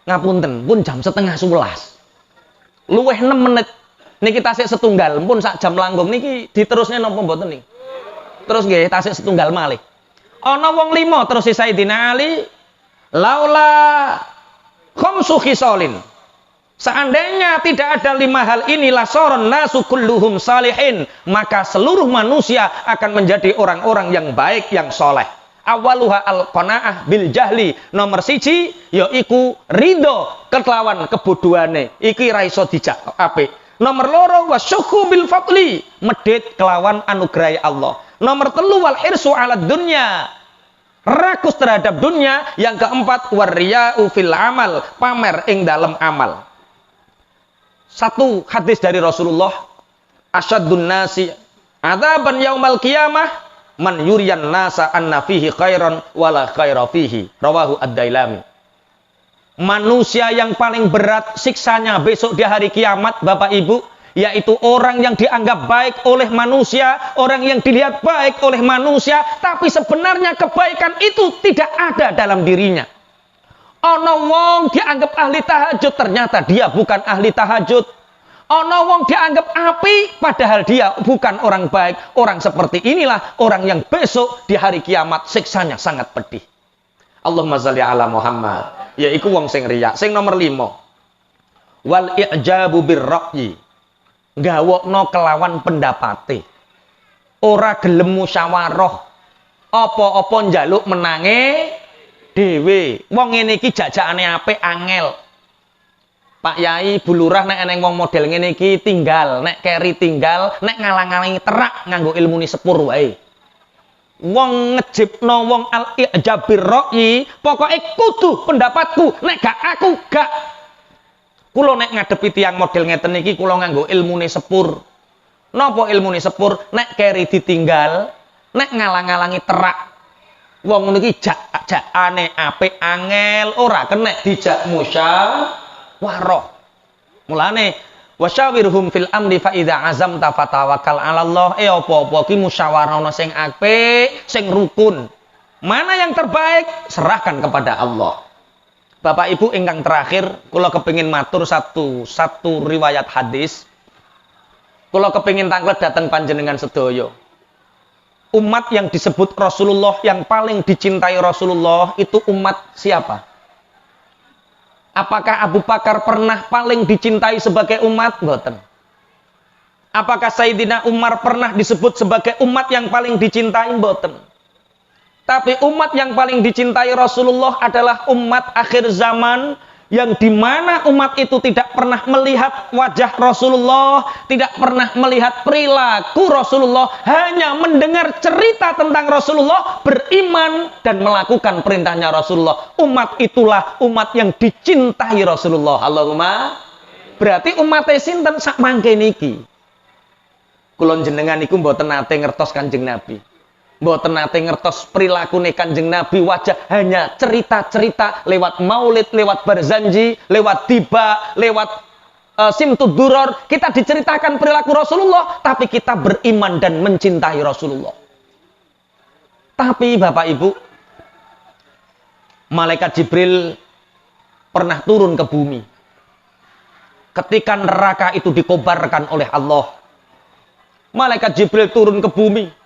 Ngapunten, pun jam 10:30. Luweh 6 menit. Niki tasik setunggal, pun sak jam langkung niki diterusne napa mboten niki? Terus nggih tasik setunggal malih. Ana wong 5 terus si Sayyidina Ali, laula khamsu khisalin. Seandainya tidak ada 5 hal ini lasoron nasu kulluhum salihin, maka seluruh manusia akan menjadi orang-orang yang baik, yang soleh. Awaluha al-qanaah bil jahli. Nomor 1 yaiku ridho kelawan kebodohane. Iki ra iso dijak apik. Nomor 2 wasyuhu bil fadli, medit kelawan anugerah Allah. Nomor 3 wal hirsu ala dunya, rakus terhadap dunia. Yang keempat warriya'u fil amal, pamer ing dalam amal. Satu hadis dari Rasulullah, asyaddun nasi adzaban yaumal qiyamah man yuriyan nasa anna fihi khairan wala khaira fihi, rawahu ad-Dailami. Manusia yang paling berat siksanya besok di hari kiamat, Bapak Ibu, yaitu orang yang dianggap baik oleh manusia, orang yang dilihat baik oleh manusia, tapi sebenarnya kebaikan itu tidak ada dalam dirinya. Ono wong dianggap ahli tahajud, ternyata dia bukan ahli tahajud. Ono wong dianggap api, padahal dia bukan orang baik. Orang seperti inilah orang yang besok di hari kiamat siksanya sangat pedih. Allahumma shalli ala Muhammad. Yaiku wong sing riya. Sing nomor 5. Wal i'jabu birra'yi. Gawokno kelawan pendapate. Ora gelem musyawarah. Apa-apa njaluk menange dhewe. Wong ngene iki jajakane apik angel. Pak Yai, Bu Lurah nek eneng wong model ngene iki tinggal, nek keri tinggal, nek ngalang-alangi terak nganggo ilmune sepur wae. Wong ngejibno wong al-i'jabir ra'yi, pokoke kudu pendapatku, nek gak aku gak. Kula nek ngadepi tiyang model ngeten iki kula nganggo ilmune sepur. Napa ilmune sepur? Nek keri ditinggal, nek ngalang-alangi terak. Wong ngono iki jakane apik angel, ora kenek dijak musyawarah. Mulane wasyawirhum fil amri fa idza azamta fatawakkal 'ala Allah. Apa-apa ki musyawarah ana sing apik, sing rukun. Mana yang terbaik? Serahkan kepada Allah. Bapak Ibu ingkang terakhir, kula kepengin matur satu riwayat hadis. Kula kepengin tanglet dateng panjenengan sedaya. Umat yang disebut Rasulullah, yang paling dicintai Rasulullah itu umat siapa? Apakah Abu Bakar pernah paling dicintai sebagai umat? Mboten. Apakah Sayyidina Umar pernah disebut sebagai umat yang paling dicintai? Mboten. Tapi umat yang paling dicintai Rasulullah adalah umat akhir zaman, yang dimana umat itu tidak pernah melihat wajah Rasulullah, tidak pernah melihat perilaku Rasulullah, hanya mendengar cerita tentang Rasulullah, beriman dan melakukan perintahnya Rasulullah. Umat itulah umat yang dicintai Rasulullah. Allahumma. Berarti umat sinten sak mangke niki. Kula jenengan niku mboten nate ngertos Kanjeng Nabi. Mboten nate ngertos prilakune Kanjeng Nabi, wajah hanya cerita-cerita lewat maulid, lewat berzanji, lewat tiba, lewat simtud duror. Kita diceritakan perilaku Rasulullah, tapi kita beriman dan mencintai Rasulullah. Tapi Bapak Ibu, malaikat Jibril pernah turun ke bumi. Ketika neraka itu dikobarkan oleh Allah, malaikat Jibril turun ke bumi.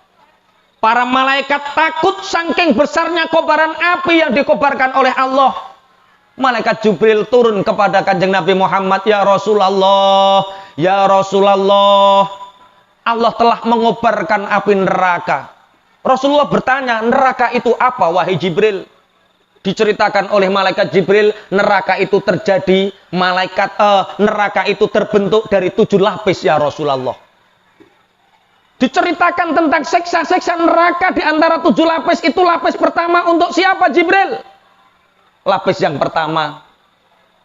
Para malaikat takut saking besarnya kobaran api yang dikobarkan oleh Allah. Malaikat Jibril turun kepada Kanjeng Nabi Muhammad, ya Rasulullah, ya Rasulullah, Allah telah mengobarkan api neraka. Rasulullah bertanya, neraka itu apa wahai Jibril? Diceritakan oleh malaikat Jibril, neraka itu terjadi, neraka itu terbentuk dari 7 lapis ya Rasulullah. Diceritakan tentang seksa-seksa neraka di antara 7 lapis itu. Lapis pertama untuk siapa Jibril? Lapis yang pertama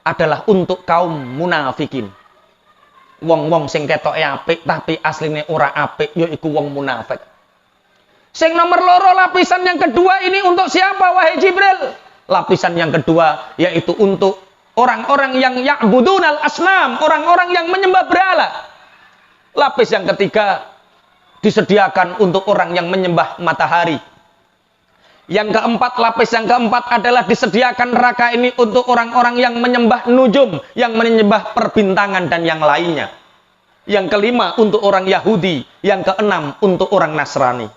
adalah untuk kaum munafikin. Wong-wong sing ketoke apik tapi asline ora apik yaiku wong munafik. Sing nomor loro, lapisan yang kedua ini untuk siapa wahai Jibril? Lapisan yang kedua yaitu untuk orang-orang yang ya'budunal asnam, orang-orang yang menyembah berhala. Lapis yang ketiga disediakan untuk orang yang menyembah matahari. Yang keempat, lapis yang keempat adalah disediakan neraka ini untuk orang-orang yang menyembah nujum, yang menyembah perbintangan dan yang lainnya. Yang kelima untuk orang Yahudi, yang keenam untuk orang Nasrani.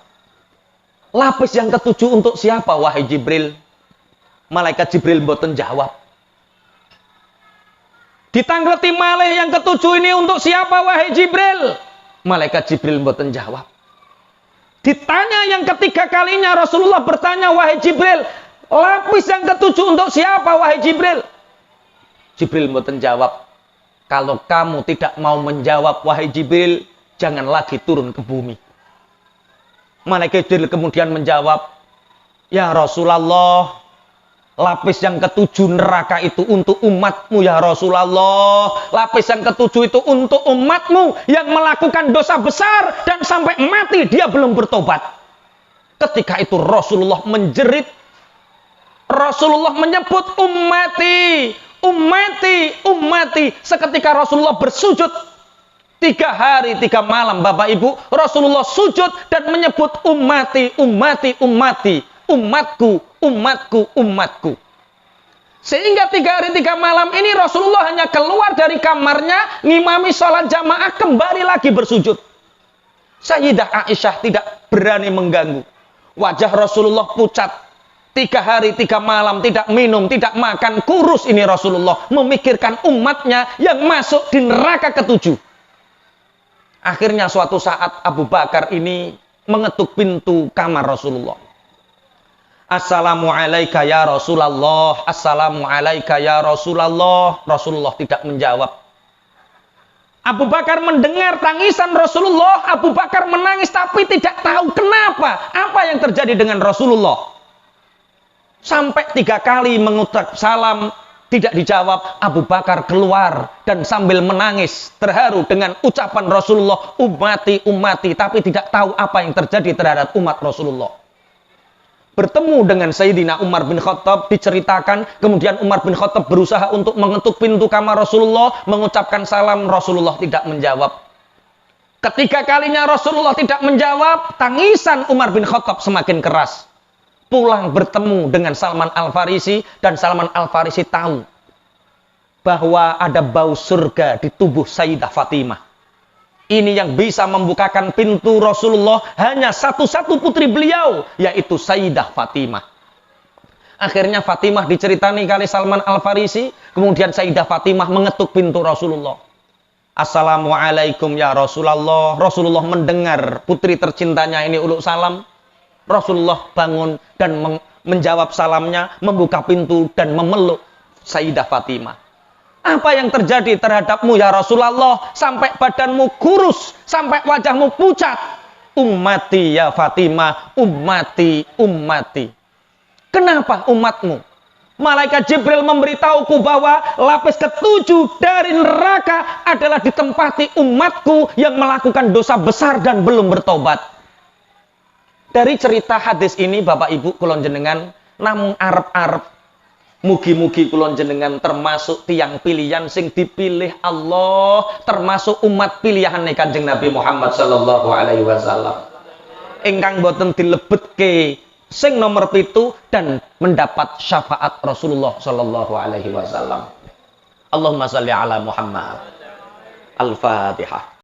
Lapis yang ketujuh untuk siapa wahai Jibril? Malaikat Jibril mboten jawab. Ditangleti malih yang ketujuh ini untuk siapa wahai Jibril? Malaikat Jibril mboten jawab. Ditanya yang ketiga kalinya, Rasulullah bertanya, wahai Jibril, lapis yang ketujuh untuk siapa wahai Jibril? Jibril mboten jawab. Kalau kamu tidak mau menjawab wahai Jibril, jangan lagi turun ke bumi. Malaikat Jibril kemudian menjawab, ya Rasulullah, lapis yang ketujuh neraka itu untuk umatmu ya Rasulullah. Lapis yang ketujuh itu untuk umatmu yang melakukan dosa besar dan sampai mati dia belum bertobat. Ketika itu Rasulullah menjerit. Rasulullah menyebut ummati, ummati, ummati. Seketika Rasulullah bersujud 3 hari 3 malam Bapak Ibu. Rasulullah sujud dan menyebut ummati, ummati, ummati. Umatku, umatku, umatku. Sehingga 3 hari 3 malam ini Rasulullah hanya keluar dari kamarnya, ngimami sholat jamaah, kembali lagi bersujud. Sayyidah Aisyah tidak berani mengganggu. Wajah Rasulullah pucat. 3 hari 3 malam tidak minum, tidak makan, kurus ini Rasulullah. Memikirkan umatnya yang masuk di neraka ke-7. Akhirnya suatu saat Abu Bakar ini mengetuk pintu kamar Rasulullah. Assalamualaikum ya Rasulullah. Assalamualaikum ya Rasulullah. Rasulullah tidak menjawab. Abu Bakar mendengar tangisan Rasulullah. Abu Bakar menangis tapi tidak tahu kenapa. Apa yang terjadi dengan Rasulullah. Sampai 3 kali mengucap salam tidak dijawab. Abu Bakar keluar dan sambil menangis terharu dengan ucapan Rasulullah, ummati, ummati, tapi tidak tahu apa yang terjadi terhadap umat Rasulullah. Bertemu dengan Sayyidina Umar bin Khattab, diceritakan, kemudian Umar bin Khattab berusaha untuk mengetuk pintu kamar Rasulullah, mengucapkan salam, Rasulullah tidak menjawab. Ketiga kalinya Rasulullah tidak menjawab, tangisan Umar bin Khattab semakin keras. Pulang bertemu dengan Salman Al-Farisi, dan Salman Al-Farisi tahu bahwa ada bau surga di tubuh Sayyidah Fatimah. Ini yang bisa membukakan pintu Rasulullah hanya satu-satu putri beliau, yaitu Sayyidah Fatimah. Akhirnya Fatimah diceritani kali Salman Al-Farisi, kemudian Sayyidah Fatimah mengetuk pintu Rasulullah. Assalamualaikum ya Rasulullah. Rasulullah mendengar putri tercintanya ini uluk salam. Rasulullah bangun dan menjawab salamnya, membuka pintu dan memeluk Sayyidah Fatimah. Apa yang terjadi terhadapmu ya Rasulullah? Sampai badanmu kurus, sampai wajahmu pucat. Ummati ya Fatimah, ummati, ummati. Kenapa umatmu? Malaikat Jibril memberitahuku bahwa lapis ke-7 dari neraka adalah ditempati umatku yang melakukan dosa besar dan belum bertobat. Dari cerita hadis ini Bapak Ibu kulon jenengan, namung arep-arep mugi-mugi kulon jenengan termasuk tiang pilihan sing dipilih Allah, termasuk umat pilihan Kanjeng Nabi Muhammad sallallahu alaihi wasallam. Ingkang boten dilebetke sing nomor 7 dan mendapat syafaat Rasulullah sallallahu alaihi wasallam. Allahumma shalli ala Muhammad. Al-Fatihah.